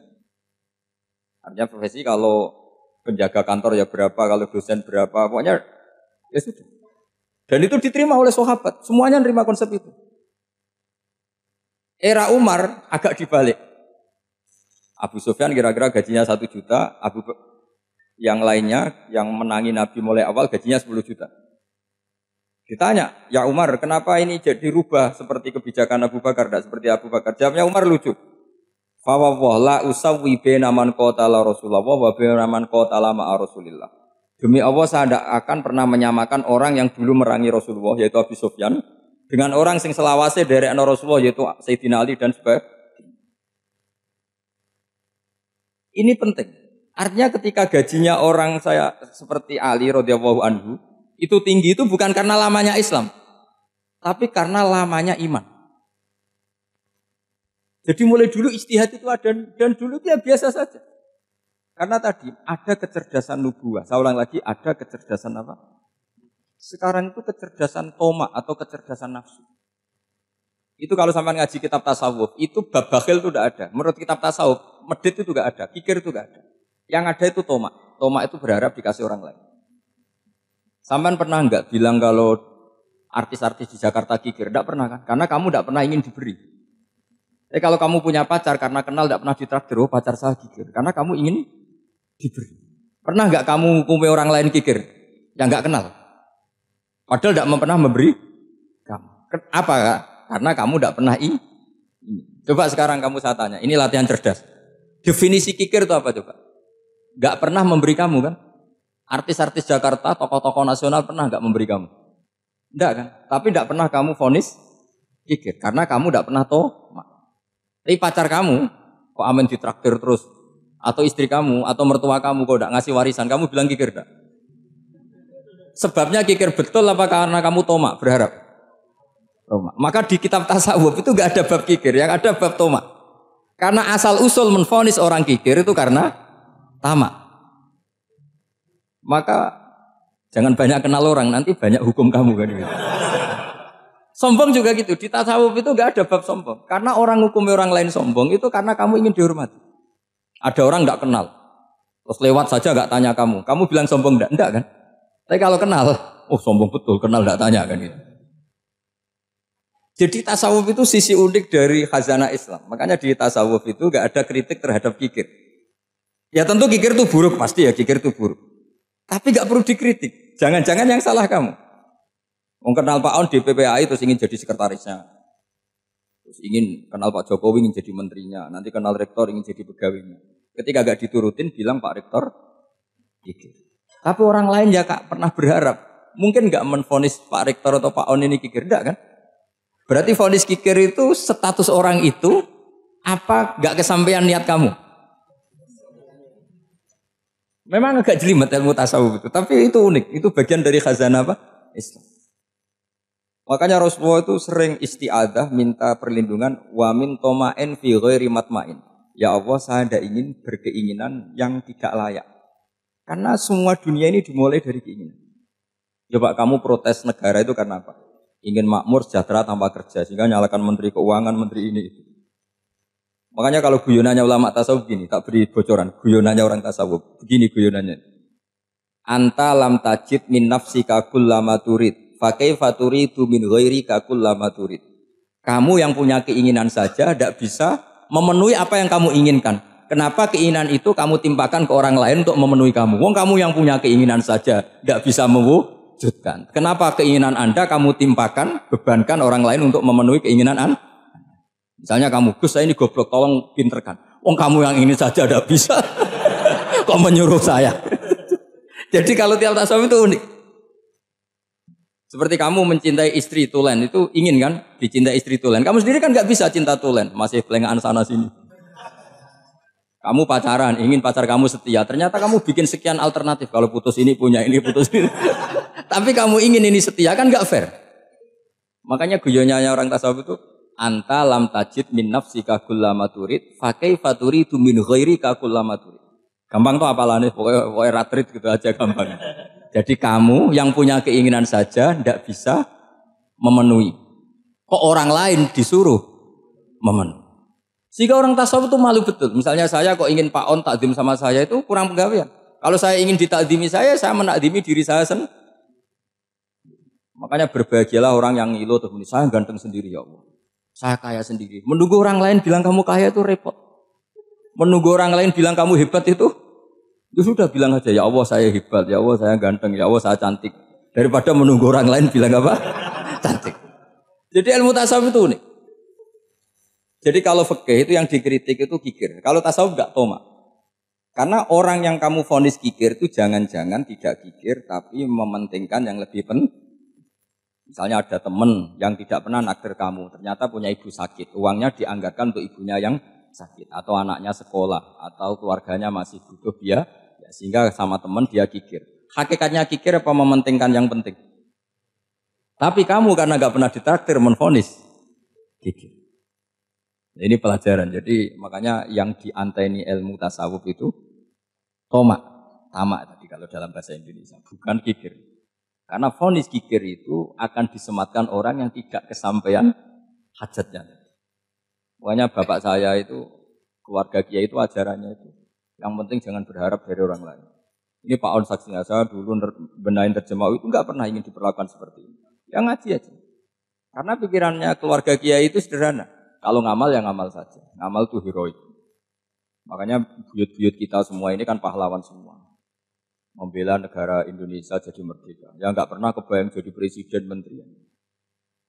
Artinya profesi kalau penjaga kantor ya berapa, kalau dosen berapa, pokoknya ya sudah. Dan itu diterima oleh sahabat, semuanya nerima konsep itu. Era Umar agak dibalik. Abu Sufyan kira-kira gajinya 1 juta, yang lainnya yang menangi Nabi mulai awal gajinya 10 juta. Ditanya, ya Umar, kenapa ini jadi rubah seperti kebijakan Abu Bakar, tidak seperti Abu Bakar? Jawabnya Umar lucu. Fawwah la usawwi baina man qatala Rasulullah wa baina man qatala ma'a Rasulillah. Demi Allah saya tidak akan pernah menyamakan orang yang dulu merangi Rasulullah yaitu Abu Sufyan dengan orang sing selawase dari Rasulullah yaitu Sayyidina Ali dan sebagainya. Ini penting. Artinya ketika gajinya orang saya seperti Ali radhiyallahu anhu itu tinggi itu bukan karena lamanya Islam, tapi karena lamanya iman. Jadi mulai dulu ijtihad itu ada dan dulu dia biasa saja. Karena tadi ada kecerdasan nubuah. Saya ulang lagi, ada kecerdasan apa? Sekarang itu kecerdasan toma atau kecerdasan nafsu. Itu kalau sampai ngaji kitab tasawuf, itu bab bakhil itu tidak ada. Menurut kitab tasawuf, medit itu tidak ada, kikir itu tidak ada. Yang ada itu toma. Toma itu berharap dikasih orang lain. Sampean pernah enggak bilang kalau artis-artis di Jakarta kikir? Enggak pernah kan? Karena kamu enggak pernah ingin diberi. Kalau kamu punya pacar karena kenal enggak pernah ditraktir, oh pacar saya kikir. Karena kamu ingin diberi. Pernah enggak kamu hukumi orang lain kikir? Yang enggak kenal. Padahal enggak pernah memberi kamu. Apa kak? Karena kamu enggak pernah ini. Coba sekarang kamu saya tanya, ini latihan cerdas. Definisi kikir itu apa coba? Enggak pernah memberi kamu kan? Artis-artis Jakarta, tokoh-tokoh nasional pernah enggak memberi kamu? Enggak kan? Tapi enggak pernah kamu vonis kikir. Karena kamu enggak pernah Tapi pacar kamu, kok amin ditraktir terus? Atau istri kamu, atau mertua kamu, kok enggak ngasih warisan? Kamu bilang kikir enggak? Sebabnya kikir betul apa karena kamu tomak, berharap? Tomak. Maka di kitab tasawuf itu enggak ada bab kikir, yang ada bab tomak. Karena asal usul menvonis orang kikir itu karena tamak. Maka jangan banyak kenal orang, nanti banyak hukum kamu kan gitu. Sombong juga gitu, di tasawuf itu enggak ada bab sombong. Karena orang hukumi orang lain sombong itu karena kamu ingin dihormati. Ada orang enggak kenal, terus lewat saja enggak tanya kamu bilang sombong enggak? Enggak kan? Tapi kalau kenal, oh sombong betul, kenal enggak tanya kan gitu. Jadi tasawuf itu sisi unik dari khazanah Islam. Makanya di tasawuf itu enggak ada kritik terhadap kikir. Ya tentu kikir itu buruk, pasti ya kikir itu buruk. Tapi nggak perlu dikritik. Jangan-jangan yang salah kamu. Mau kenal Pak On di PPAI terus ingin jadi sekretarisnya. Terus ingin kenal Pak Jokowi ingin jadi menterinya. Nanti kenal rektor ingin jadi pegawainya. Ketika nggak diturutin bilang Pak Rektor kikir. Tapi orang lain ya kak pernah berharap. Mungkin nggak menvonis Pak Rektor atau Pak On ini kikir. Enggak kan? Berarti vonis kikir itu status orang itu apa nggak kesampaian niat kamu? Memang agak jelimet ilmu tasawuf itu, tapi itu unik. Itu bagian dari khazanah apa? Islam. Makanya Rasulullah itu sering isti'adah, minta perlindungan. Wa min toma'in fi ghairi matma'in. Ya Allah, saya tidak ingin berkeinginan yang tidak layak. Karena semua dunia ini dimulai dari keinginan. Coba kamu protes negara itu karena apa? Ingin makmur, sejahtera tanpa kerja. Sehingga nyalakan menteri keuangan, menteri ini itu. Makanya kalau guyonannya ulama tasawuf begini, tak beri bocoran. Guyonannya orang tasawuf. Begini guyonannya. Anta lam tajid min nafsika kullama turid. Fakaifa turidu min ghairika kullama turid. Kamu yang punya keinginan saja tidak bisa memenuhi apa yang kamu inginkan. Kenapa keinginan itu kamu timpakan ke orang lain untuk memenuhi kamu? Wong kamu yang punya keinginan saja tidak bisa mewujudkan. Kenapa keinginan Anda kamu timpakan, bebankan orang lain untuk memenuhi keinginan Anda? Misalnya kamu, Gus saya ini goblok, tolong pinterkan. Wong kamu yang ini saja tidak bisa. Kok menyuruh saya? Jadi kalau tiap tasawuf itu unik. Seperti kamu mencintai istri tulen, itu ingin kan dicintai istri tulen. Kamu sendiri kan nggak bisa cinta tulen, masih pelengahan sana sini. Kamu pacaran, ingin pacar kamu setia. Ternyata kamu bikin sekian alternatif. Kalau putus ini punya ini, putus ini. Tapi kamu ingin ini setia, kan nggak fair. Makanya guyonnya orang tasawuf itu, anta lam tajid min nafsika kullama turid, fa kaifa turidu min ghairika kullama turid. Gampang tuh apalane, pokoknya ratrit gitu aja gampang. Jadi kamu yang punya keinginan saja tidak bisa memenuhi. Kok orang lain disuruh memenuhi. Sehingga orang tasawuf itu malu betul. Misalnya saya kok ingin Pak On takdim sama saya itu kurang penggawean. Kalau saya ingin ditakdimi saya menakdimi diri saya sendiri. Makanya berbahagialah orang yang ngilu terus saya ganteng sendiri ya Allah. Saya kaya sendiri. Menunggu orang lain bilang kamu kaya itu repot. Menunggu orang lain bilang kamu hebat itu sudah bilang aja ya Allah saya hebat, ya Allah saya ganteng, ya Allah saya cantik. Daripada menunggu orang lain bilang apa? Cantik. Jadi ilmu tasawuf itu unik. Jadi kalau fikih itu yang dikritik itu kikir. Kalau tasawuf enggak toma. Karena orang yang kamu vonis kikir itu jangan-jangan tidak kikir tapi mementingkan yang lebih penting. Misalnya ada teman yang tidak pernah naksir kamu, ternyata punya ibu sakit, uangnya dianggarkan untuk ibunya yang sakit atau anaknya sekolah atau keluarganya masih butuh biaya, ya, sehingga sama teman dia kikir. Hakikatnya kikir apa mementingkan yang penting? Tapi kamu karena nggak pernah ditraktir menvonis kikir. Ini pelajaran. Jadi makanya yang dianteni ilmu tasawuf itu tamak tadi kalau dalam bahasa Indonesia, bukan kikir. Karena vonis kikir itu akan disematkan orang yang tidak kesampaian hajatnya. Pokoknya bapak saya itu keluarga kiai itu ajarannya itu yang penting jangan berharap dari orang lain. Ini Pak On saksinya, saya dulu benahin terjemah itu nggak pernah ingin diperlakukan seperti ini. Yang ngaji aja. Karena pikirannya keluarga kiai itu sederhana. Kalau ngamal ya ngamal saja. Ngamal itu heroik. Makanya buyut-buyut kita semua ini kan pahlawan semua. Membela negara Indonesia jadi merdeka. Ya nggak pernah kebayang jadi presiden, menteri.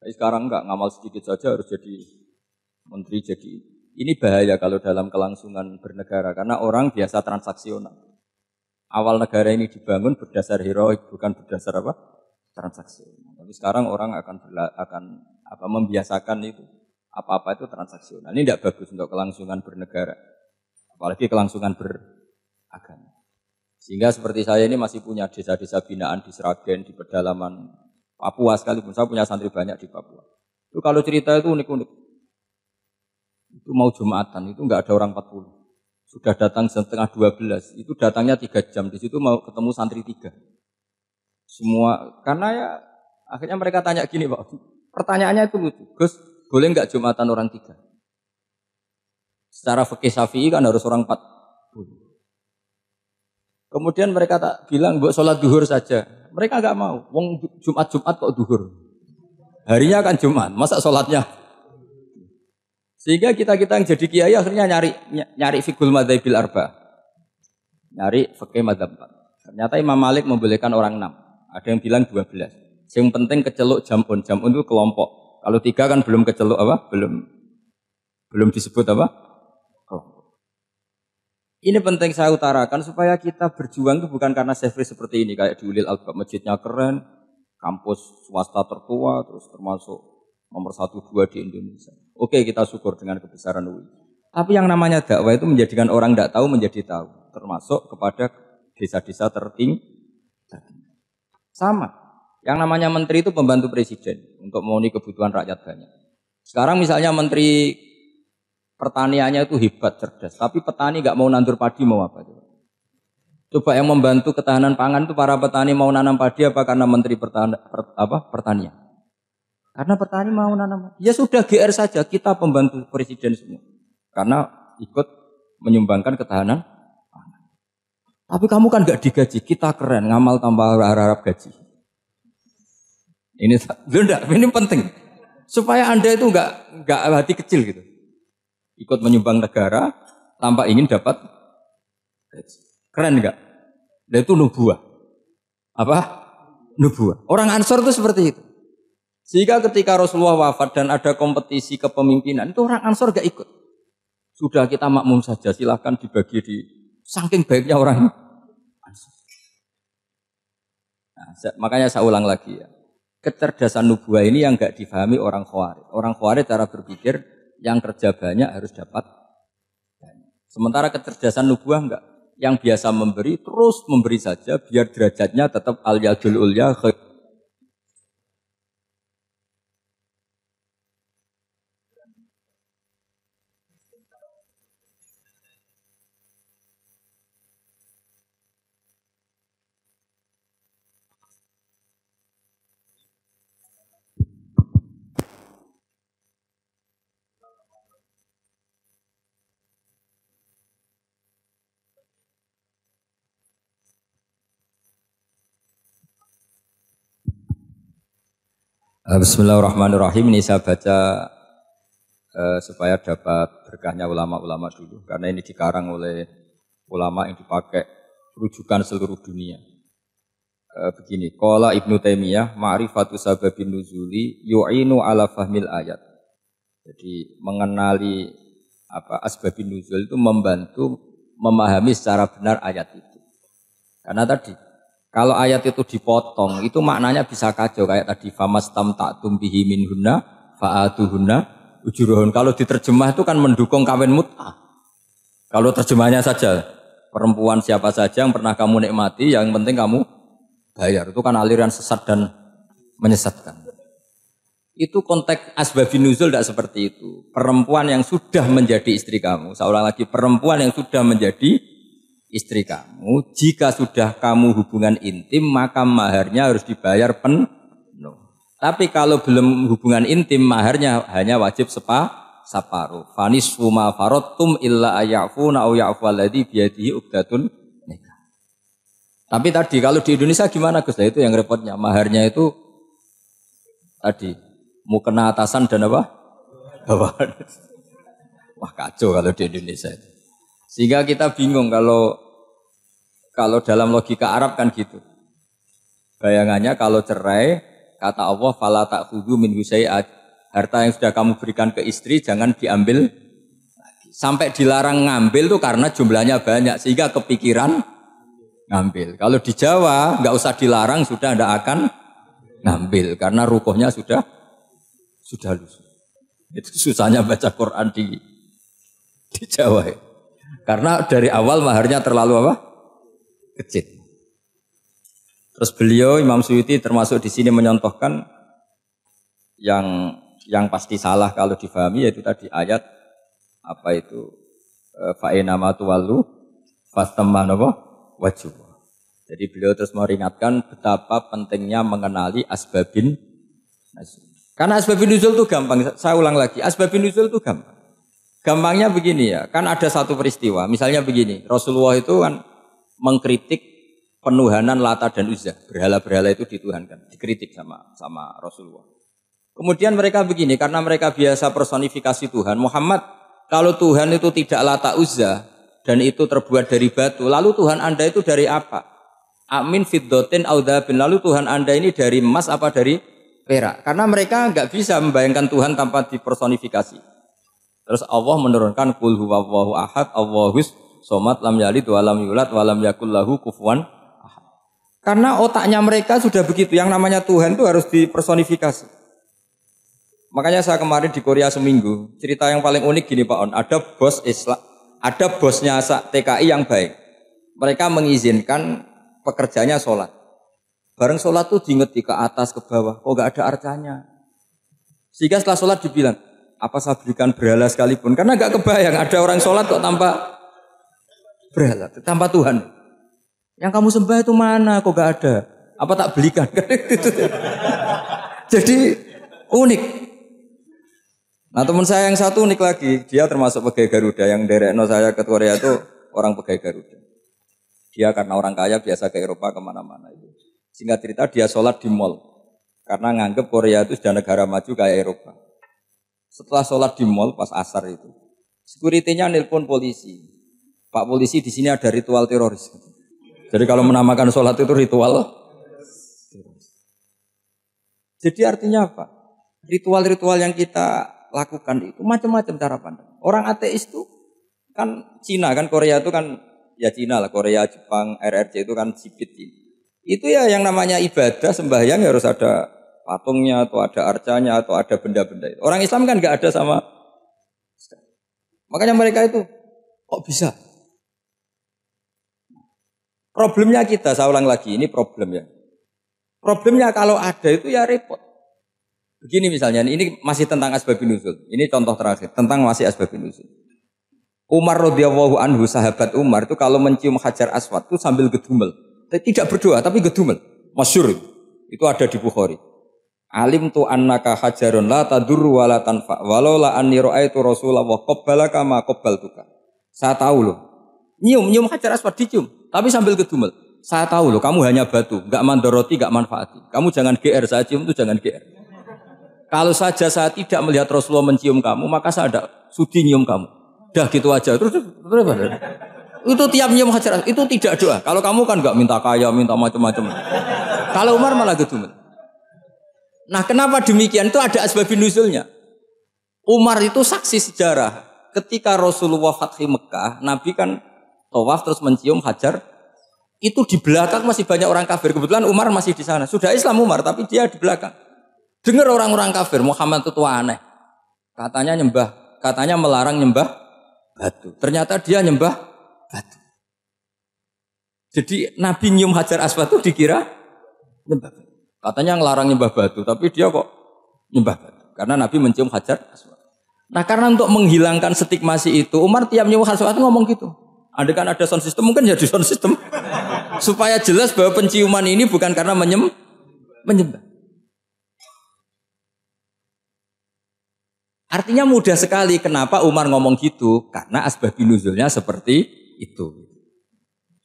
Tapi sekarang nggak ngamal sedikit saja harus jadi menteri. Jadi ini bahaya kalau dalam kelangsungan bernegara. Karena orang biasa transaksional. Awal negara ini dibangun berdasar heroik, bukan berdasar apa? Transaksional. Tapi sekarang orang akan membiasakan itu. Apa-apa itu transaksional. Ini tidak bagus untuk kelangsungan bernegara. Apalagi kelangsungan beragama. Sehingga seperti saya ini masih punya desa-desa binaan di Sragen, di pedalaman Papua sekalipun. Saya punya santri banyak di Papua. Itu kalau cerita itu unik-unik. Itu mau Jumatan, itu enggak ada orang 40. Sudah datang setengah 12. Itu datangnya 3 jam. Di situ mau ketemu santri 3. Semua, karena ya akhirnya mereka tanya gini Pak. Pertanyaannya itu lucu. Gus, boleh enggak Jumatan orang 3? Secara fikih Syafi'i kan harus orang 40. Kemudian mereka tak bilang buat sholat duhur saja. Mereka enggak mau. Wong Jumat kok duhur. Harinya kan Jumat, masa sholatnya? Sehingga kita yang jadi kiai akhirnya nyari fikul madzhabil arba. Nyari fikih madzhab 4. Ternyata Imam Malik membolehkan orang 6. Ada yang bilang 12. Yang penting keceluk jamun itu kelompok. Kalau 3 kan belum keceluk apa? Belum disebut apa? Ini penting saya utarakan supaya kita berjuang itu bukan karena Syafri seperti ini kayak di Ulil Albab, masjidnya keren, kampus swasta tertua, terus termasuk nomor 1-2 di Indonesia. Oke, kita syukur dengan kebesaran UI. Tapi yang namanya dakwah itu menjadikan orang tidak tahu menjadi tahu, termasuk kepada desa-desa tertinggi. Sama. Yang namanya menteri itu pembantu presiden untuk memenuhi kebutuhan rakyat banyak. Sekarang misalnya menteri pertaniannya itu hebat, cerdas. Tapi petani nggak mau nandur padi, mau apa? Coba yang membantu ketahanan pangan itu para petani mau nanam padi apa karena menteri pertanian? Karena petani mau nanam. Ya sudah GR saja, kita pembantu presiden semua. Karena ikut menyumbangkan ketahanan pangan. Tapi kamu kan nggak digaji, kita keren, ngamal tambah harap gaji. Ini penting. Supaya Anda itu nggak hati kecil gitu. Ikut menyumbang negara tanpa ingin dapat gaji. Keren enggak? Dan itu nubuah. Apa? Nubuah. Orang Ansor itu seperti itu. Sehingga ketika Rasulullah wafat dan ada kompetisi kepemimpinan, itu orang Ansor enggak ikut. Sudah kita makmum saja, silahkan dibagi di saking baiknya orang Ansor. Nah, makanya saya ulang lagi ya. Kecerdasan nubuah ini yang enggak difahami orang Khawarij. Orang Khawarij cara berpikir yang kerja banyak harus dapat banyak. Sementara kecerdasan nubuah enggak. Yang biasa memberi terus memberi saja biar derajatnya tetap al-yadul ulya. Bismillahirrahmanirrahim. Ini saya baca supaya dapat berkahnya ulama-ulama dulu. Karena ini dikarang oleh ulama yang dipakai rujukan seluruh dunia. Begini, qala Ibnu Taimiyah, ma'rifatu sababin nuzuli yu'inu ala fahmil ayat. Jadi mengenali asbabin nuzul itu membantu memahami secara benar ayat itu. Karena tadi kalau ayat itu dipotong, itu maknanya bisa kacau kayak tadi famastamta'tum bihi minhunna fa'atuhunna ujuruhun. Kalau diterjemah itu kan mendukung kawin mut'ah. Kalau terjemahnya saja perempuan siapa saja yang pernah kamu nikmati, yang penting kamu bayar. Itu kan aliran sesat dan menyesatkan. Itu konteks asbabun nuzul tidak seperti itu. Perempuan yang sudah menjadi istri kamu, seorang lagi perempuan yang sudah menjadi istri kamu, jika sudah kamu hubungan intim, maka maharnya harus dibayar penuh. Tapi kalau belum hubungan intim, maharnya hanya wajib separuh. Fanisfu ma faradtum illa ayafuna aw ya'fu alladhi biyadihi uqdatun nikah. Tapi tadi kalau di Indonesia gimana Gus? Itu yang repotnya. Maharnya itu tadi mukena atasan dan apa? Bawahan. Wah kacau kalau di Indonesia itu. Sehingga kita bingung kalau dalam logika Arab kan gitu. Bayangannya kalau cerai, kata Allah, fala ta'khudhu min husai'at. Harta yang sudah kamu berikan ke istri jangan diambil lagi. Sampai dilarang ngambil tuh karena jumlahnya banyak sehingga kepikiran ngambil. Kalau di Jawa nggak usah dilarang sudah tidak akan ngambil karena rukuhnya sudah lusuh. Itu susahnya baca Quran di Jawa ya. Karena dari awal maharnya terlalu apa? Kecil. Terus beliau Imam Suyuti termasuk di sini menyontohkan yang pasti salah kalau difahami yaitu tadi ayat apa itu fa'inama tuwallu fastamma wajhu. Jadi beliau terus meringatkan betapa pentingnya mengenali asbabin nuzul. Karena asbabin nuzul itu gampang. Saya ulang lagi, asbabin nuzul itu gampang. Gampangnya begini ya, kan ada satu peristiwa, misalnya begini, Rasulullah itu kan mengkritik penuhanan Lata dan Uzza, berhala-berhala itu dituhankan, dikritik sama Rasulullah. Kemudian mereka begini, karena mereka biasa personifikasi Tuhan, Muhammad, kalau Tuhan itu tidak Lata Uzza, dan itu terbuat dari batu, lalu Tuhan Anda itu dari apa? Amin fiddotin audabin, lalu Tuhan Anda ini dari emas apa dari perak? Karena mereka nggak bisa membayangkan Tuhan tanpa dipersonifikasi. Terus Allah menurunkan qul huwallahu ahad, Allahus somad, lam yalid wa lam yulad wa lam yakul lahu kufuwan ahad. Karena otaknya mereka sudah begitu, yang namanya Tuhan itu harus dipersonifikasi. Makanya saya kemarin di Korea seminggu, cerita yang paling unik gini Pak On, ada bos Islam, ada bosnya TKI yang baik. Mereka mengizinkan pekerjanya sholat. Bareng sholat tuh diingeti ke atas ke bawah, kok gak ada arcanya. Sehingga setelah sholat dibilang, apa saya berikan berhala sekalipun? Karena gak kebayang ada orang sholat kok tanpa berhala, tanpa Tuhan. Yang kamu sembah itu mana? Kok gak ada? Apa tak belikan? Jadi unik. Nah teman saya yang satu unik lagi, dia termasuk pegawai Garuda. Yang derekno saya ke Korea itu orang pegawai Garuda. Dia karena orang kaya biasa ke Eropa kemana-mana itu. Singkat cerita dia sholat di mall. Karena nganggep Korea itu sudah negara maju kayak Eropa. Setelah sholat di mall pas asar itu, security-nya nelpon polisi. Pak polisi di sini ada ritual teroris. Jadi kalau menamakan sholat itu ritual teroris. Jadi artinya apa? Ritual-ritual yang kita lakukan itu macam-macam cara pandang. Orang ateis itu kan Cina kan Korea itu kan ya Cina lah, Korea, Jepang, RRC itu kan sipit ini. Itu ya yang namanya ibadah sembahyang harus ada patungnya atau ada arcanya atau ada benda-benda itu. Orang Islam kan nggak ada sama. Makanya mereka itu Kok bisa? Problemnya kita, saya ulang lagi, ini problem ya. Problemnya kalau ada itu ya repot. Begini misalnya, ini masih tentang asbabun nuzul. Ini contoh terakhir, tentang masih asbabun nuzul. Umar radhiyallahu anhu, sahabat Umar itu kalau mencium Hajar Aswad itu sambil gedumel. Tidak berdoa, tapi gedumel. Masyhur itu ada di Bukhari. Alim tu annaka hajarun la tadurru wa la tanfa walau la anni ra'aitu Rasulullah qabbalaka ma qabbaltuka. Saya tahu loh. Nyium Hajar Aswad dicium, tapi sambil gedumel. Saya tahu loh, kamu hanya batu, enggak mandoroti, enggak manfaati. Kamu jangan GR, saya cium itu jangan GR. Kalau saja saya tidak melihat Rasulullah mencium kamu, maka saya ada sudi nyium kamu. Dah gitu aja. Terus itu tiap nyium Hajar Aswad itu tidak doa. Kalau kamu kan enggak minta kaya, minta macam-macam. Kalau Umar malah gedumel. Nah, kenapa demikian? Itu ada asbabun nuzulnya. Umar itu saksi sejarah. Ketika Rasulullah Fathi Mekah, Nabi kan tawaf terus mencium Hajar. Itu di belakang masih banyak orang kafir. Kebetulan Umar masih di sana. Sudah Islam Umar, tapi dia di belakang. Dengar orang-orang kafir, Muhammad itu tua aneh. Katanya melarang nyembah batu. Ternyata dia nyembah batu. Jadi Nabi nyium Hajar Aswad itu dikira nyembah batu. Katanya ngelarang nyembah batu, tapi dia kok nyembah batu. Karena Nabi mencium Hajar Aswad. Nah, karena untuk menghilangkan stigmasi itu, Umar tiap nyium Hajar Aswad ngomong gitu. Andai kan ada sound system, mungkin jadi sound system. Supaya jelas bahwa penciuman ini bukan karena menyembah. Artinya mudah sekali kenapa Umar ngomong gitu. Karena asbabun nuzulnya seperti itu.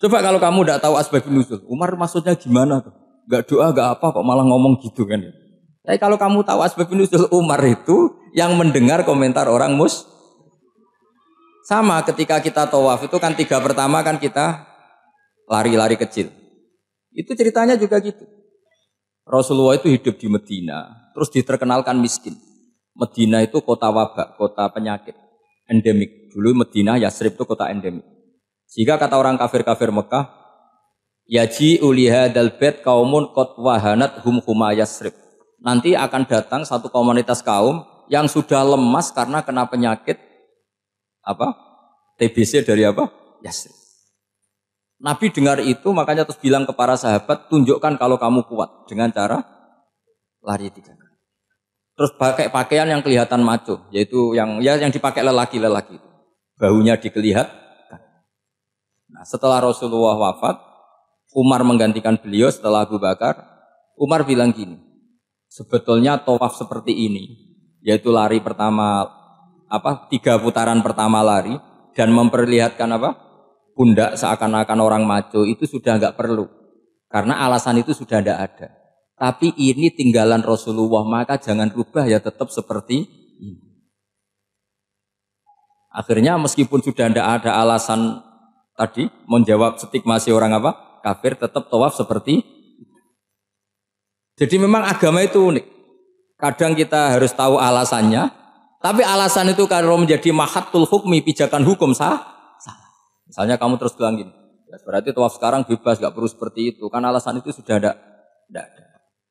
Coba kalau kamu tidak tahu asbabun nuzul, Umar maksudnya gimana tuh? Gak doa, gak apa, kok malah ngomong gitu kan ya. Tapi kalau kamu tahu asbabun nuzul Umar itu yang mendengar komentar orang sama ketika kita tawaf itu kan 3 pertama kan kita lari-lari kecil. Itu ceritanya juga gitu. Rasulullah itu hidup di Medina, terus diterkenalkan miskin. Medina itu kota wabak, kota penyakit, endemik. Dulu Medina, Yasrib itu kota endemik. Jika kata orang kafir-kafir Mekah, yaji ulihadal bait kaumun qad wahanat hum huma Yasrib. Nanti akan datang satu komunitas kaum yang sudah lemas karena kena penyakit TBC dari Yasrib. Nabi dengar itu makanya terus bilang ke para sahabat, tunjukkan kalau kamu kuat dengan cara lari 3 kali. Terus pakai pakaian yang kelihatan maco, yaitu yang dipakai lelaki-lelaki itu. Bahunya dikelihatan. Nah, setelah Rasulullah wafat, Umar menggantikan beliau setelah Abu Bakar. Umar bilang gini, sebetulnya tawaf seperti ini, yaitu lari pertama 3 putaran pertama lari dan memperlihatkan pundak seakan-akan orang maco itu sudah enggak perlu. Karena alasan itu sudah tidak ada. Tapi ini tinggalan Rasulullah, maka jangan rubah ya tetap seperti ini. Akhirnya meskipun sudah tidak ada alasan tadi menjawab stigmasi orang kafir, tetap tawaf seperti itu. Jadi memang agama itu unik. Kadang kita harus tahu alasannya, tapi alasan itu kalau menjadi mahatul hukmi, pijakan hukum salah. Misalnya kamu terus bilang gini, ya berarti tawaf sekarang bebas, gak perlu seperti itu. Kan alasan itu sudah tidak ada.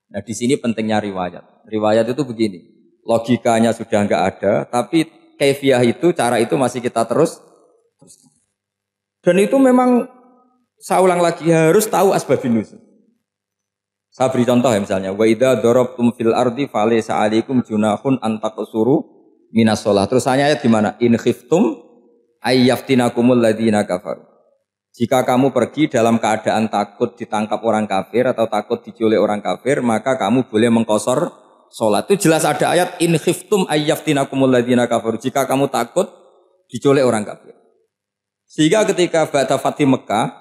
Nah di sini pentingnya riwayat. Riwayat itu begini, logikanya sudah enggak ada, tapi kaifiah itu, cara itu masih kita terus. Dan itu memang, saya ulang lagi, harus tahu asbabun nuzul. Saya beri contoh ya misalnya, wa idza darabtum fil ardi falaysa 'alaikum junahun an taqsuru minas shalah. Terus ayat di mana? In khiftum ayyaftinakumul ladzina kafaru. Jika kamu pergi dalam keadaan takut ditangkap orang kafir atau takut diculik orang kafir, maka kamu boleh mengqasar salat. Itu jelas ada ayat in khiftum ayyaftinakumul ladzina kafaru. Jika kamu takut diculik orang kafir. Sehingga ketika ba'da Fathi Mekah,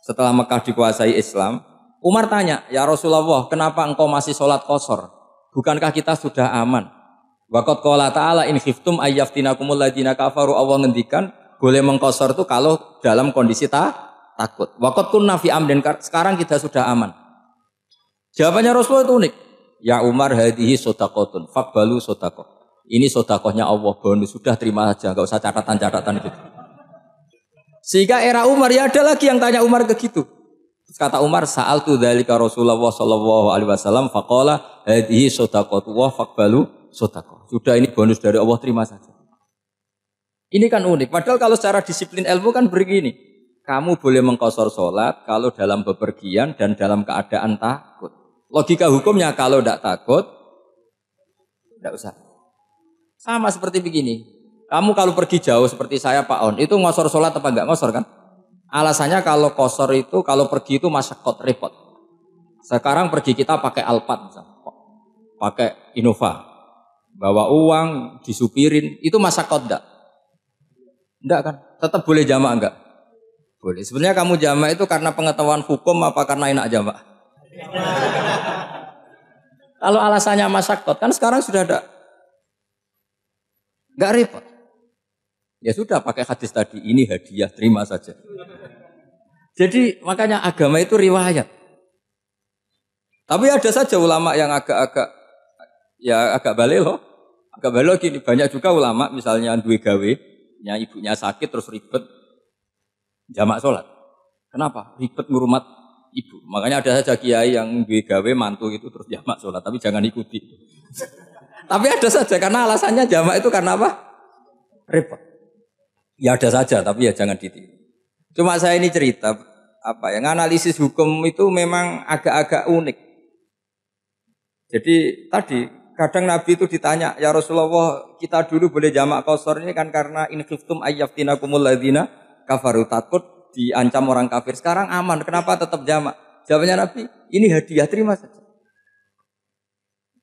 setelah Mekah dikuasai Islam, Umar tanya, ya Rasulullah, kenapa engkau masih sholat qasar? Bukankah kita sudah aman? Waqad qala ta'ala in khiftum ayyaftinakumul ladzina kafaru. Allah ngendikan boleh mengqasar itu kalau dalam kondisi takut. Waqad kunna fi amrin, sekarang kita sudah aman. Jawabannya Rasulullah itu unik. Ya Umar hadhihi shadaqatun faqbalu shadaqah. Ini sedekahnya Allah, bonus sudah terima saja, enggak usah catatan-catatan gitu. Sehingga era Umar ya ada lagi yang tanya Umar begitu. Kata Umar, sa'altu dzalika Rasulullah sallallahu alaihi wasallam faqala hadhihi shadaqatu wa faqbalu shadaqah. Sudah ini bonus dari Allah, terima saja. Ini kan unik. Padahal kalau secara disiplin ilmu kan begini. Kamu boleh mengqashar sholat kalau dalam bepergian dan dalam keadaan takut. Logika hukumnya kalau tidak takut, tidak usah. Sama seperti begini. Kamu kalau pergi jauh seperti saya Pak On, itu ngosor sholat apa enggak ngosor kan? Alasannya kalau qashar itu, kalau pergi itu masyakot, repot. Sekarang pergi kita pakai Alphard misalnya. Pakai Innova. Bawa uang, disupirin, itu masyakot enggak? Enggak kan? Tetap boleh jamak enggak? Boleh. Sebenarnya kamu jamak itu karena pengetahuan hukum apa karena enak jamak? Kalau alasannya masyakot, kan sekarang sudah ada. Enggak repot. Ya sudah pakai hadis tadi, ini hadiah, terima saja. Jadi makanya agama itu riwayat. Tapi ada saja ulama yang agak balik loh. Agak balik gini, banyak juga ulama misalnya duwe gawe, ibunya sakit terus ribet jamak sholat. Kenapa? Ribet ngurumat ibu. Makanya ada saja kiai yang duwe gawe mantu itu terus jamak sholat, tapi jangan ikuti. Tapi ada saja karena alasannya jamak itu karena apa? Repot. Ya ada saja, tapi ya jangan ditiru. Cuma saya ini cerita apa ya, analisis hukum itu memang agak-agak unik. Jadi tadi kadang Nabi itu ditanya, ya Rasulullah, kita dulu boleh jamak qashar ini kan karena in khiftum ayyaftinakumul ladzina kafaru, takut diancam orang kafir. Sekarang aman, kenapa tetap jamak? Jawabnya Nabi, ini hadiah, terima saja.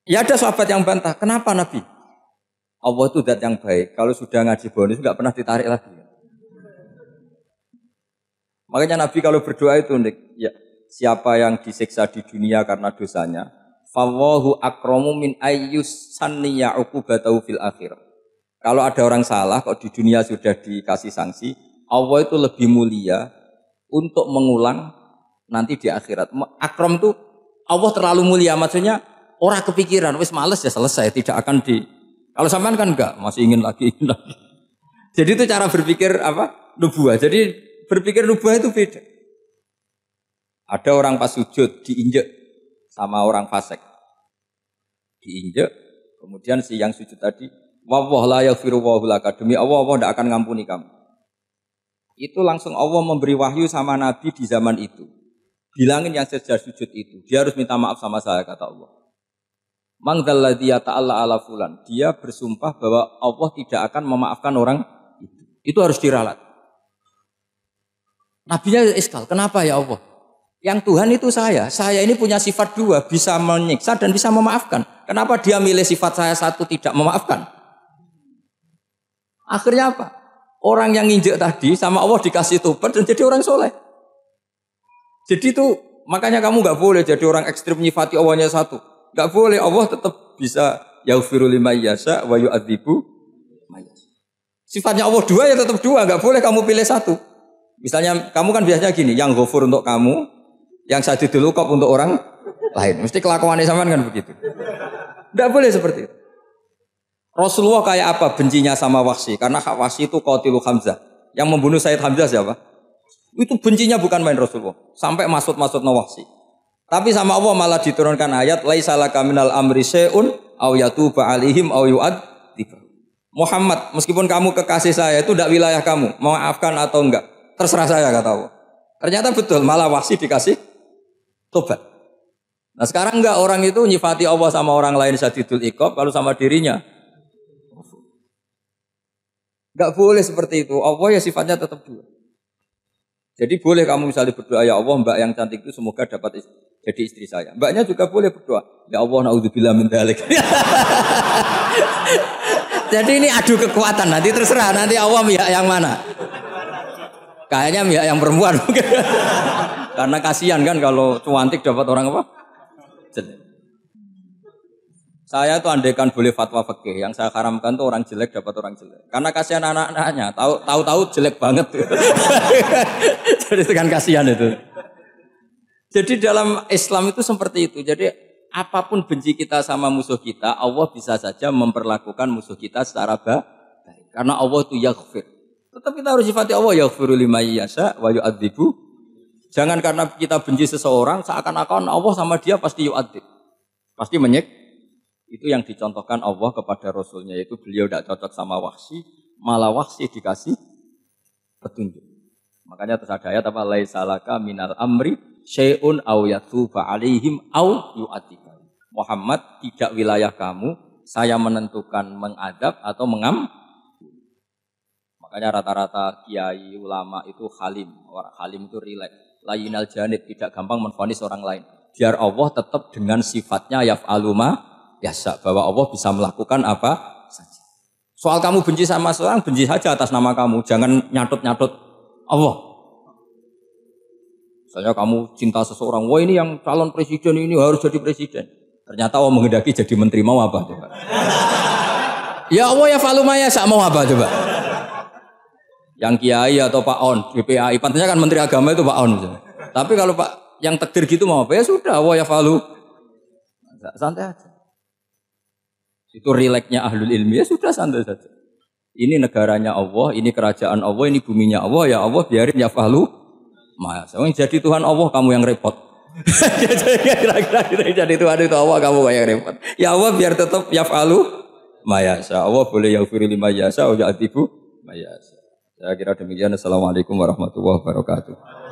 Ya ada sahabat yang bantah, kenapa Nabi? Allah itu zat yang baik, kalau sudah ngaji bonus nggak pernah ditarik lagi. Makanya Nabi kalau berdoa itu ya, siapa yang disiksa di dunia karena dosanya, fawahu akramu min ayyus sanniya uqubatahu fil akhir. Kalau ada orang salah kok di dunia sudah dikasih sanksi, Allah itu lebih mulia untuk mengulang nanti di akhirat. Akram itu Allah terlalu mulia, maksudnya orang kepikiran wis males ya selesai, tidak akan di. Kalau sampean kan enggak, masih ingin lagi. Jadi itu cara berpikir apa? Nubuah. Jadi berpikir nubuah itu beda. Ada orang pas sujud diinjek sama orang fasik. Diinjek, kemudian si yang sujud tadi, wallah la yaghfiru wallahu laka, demi Allah tidak akan ngampuni kamu. Itu langsung Allah memberi wahyu sama Nabi di zaman itu. Bilangin yang sejak sujud itu, dia harus minta maaf sama saya, kata Allah. Mangdalladzi ta'ala ala fulan. Dia bersumpah bahwa Allah tidak akan memaafkan orang itu. Itu harus diralat. Nabinya iskal, kenapa ya Allah? Yang Tuhan itu saya ini punya sifat dua, bisa menyiksa dan bisa memaafkan. Kenapa dia milih sifat saya satu tidak memaafkan? Akhirnya apa? Orang yang nginjek tadi sama Allah dikasih tobat dan jadi orang soleh. Jadi itu makanya kamu nggak boleh jadi orang ekstrim nyifati Allahnya satu. Nggak boleh, Allah tetap bisa yaghfiru liman yasha wa yu'adzibu man yasha. Sifatnya Allah dua ya tetap dua, nggak boleh kamu pilih satu. Misalnya kamu kan biasanya gini, yang ghafur untuk kamu, yang sadidul uqab untuk orang lain. Mesti kelakuannya sampean kan begitu. Nggak boleh seperti itu. Rasulullah kayak apa bencinya sama Wahsy? Karena Wahsy itu qatilu Hamzah. Yang membunuh Sayyid Hamzah siapa? Itu bencinya bukan main Rasulullah. Sampai maksud-maksud Wahsy. Tapi sama Allah malah diturunkan ayat laisa laka minal amri syai'un aw yatuba alaihim aw yu'adzib. Muhammad, meskipun kamu kekasih saya itu tidak wilayah kamu, memaafkan atau enggak, terserah saya, kata Allah. Ternyata betul, malah Wahsy dikasih tobat. Nah sekarang enggak, orang itu nyifati Allah sama orang lain syadidul iqab, kalau sama dirinya enggak boleh seperti itu. Allah ya sifatnya tetap dua. Jadi boleh kamu misalnya berdoa, ya Allah mbak yang cantik itu semoga dapat jadi istri saya. Mbaknya juga boleh berdoa, ya Allah naudzubillah min dzalik. Jadi ini adu kekuatan, nanti terserah nanti Allah pihak yang mana. Kayaknya pihak yang perempuan. Karena kasihan kan kalau cantik dapat orang apa? Jelek. Saya tuh andaikan boleh fatwa fikih, yang saya haramkan tuh orang jelek dapat orang jelek. Karena kasihan anak-anaknya, tahu-tahu jelek banget. Jadi itu kan kasihan itu. Jadi dalam Islam itu seperti itu. Jadi apapun benci kita sama musuh kita, Allah bisa saja memperlakukan musuh kita secara baik. Karena Allah itu yaghfir. Tetap kita harus sifati Allah yaghfiru liman yasha wa yu'adzibu. Jangan karena kita benci seseorang seakan-akan Allah sama dia pasti yu'adzib. Pasti menyik. Itu yang dicontohkan Allah kepada Rasulnya, yaitu beliau tidak cocok sama Wahsy, malah Wahsy dikasih petunjuk. Makanya terus ada ayat apa laisalaka minal amri syai'un aw yatuba alaihim aw yu'atika. Muhammad, tidak wilayah kamu, saya menentukan mengadab atau Makanya rata-rata kiai ulama itu halim. Orang halim itu rileks. Layinal janib, tidak gampang menvonis orang lain. Biar Allah tetap dengan sifatnya yaf'alu ma yasha, bahwa Allah bisa melakukan apa saja. Soal kamu benci sama seorang, benci saja atas nama kamu, jangan nyatut-nyatut Allah. Misalnya kamu cinta seseorang, wah ini yang calon presiden ini harus jadi presiden. Ternyata Allah menghendaki jadi menteri, mau apa coba? Ya Allah yaf'alu ma yasha, mau apa coba? Yang kiai atau Pak On, BPAI, pantasnya kan menteri agama itu Pak On. Tapi kalau Pak yang takdir gitu mau apa? Ya sudah, wa yafalu. Santai aja. Itu rileksnya ahlul ilmi, ya sudah santai saja. Ini negaranya Allah, ini kerajaan Allah, ini buminya Allah, ya Allah biarin yafalu. Mas, jadi Tuhan Allah, kamu yang repot. Kira-kira jadi Tuhan itu Allah, kamu yang repot. Ya Allah biar tetap yafalu mayasa. Allah boleh yaghfir lima yasa, wa ya'tibu mayasa. Saya kira demikian. Assalamualaikum warahmatullahi wabarakatuh.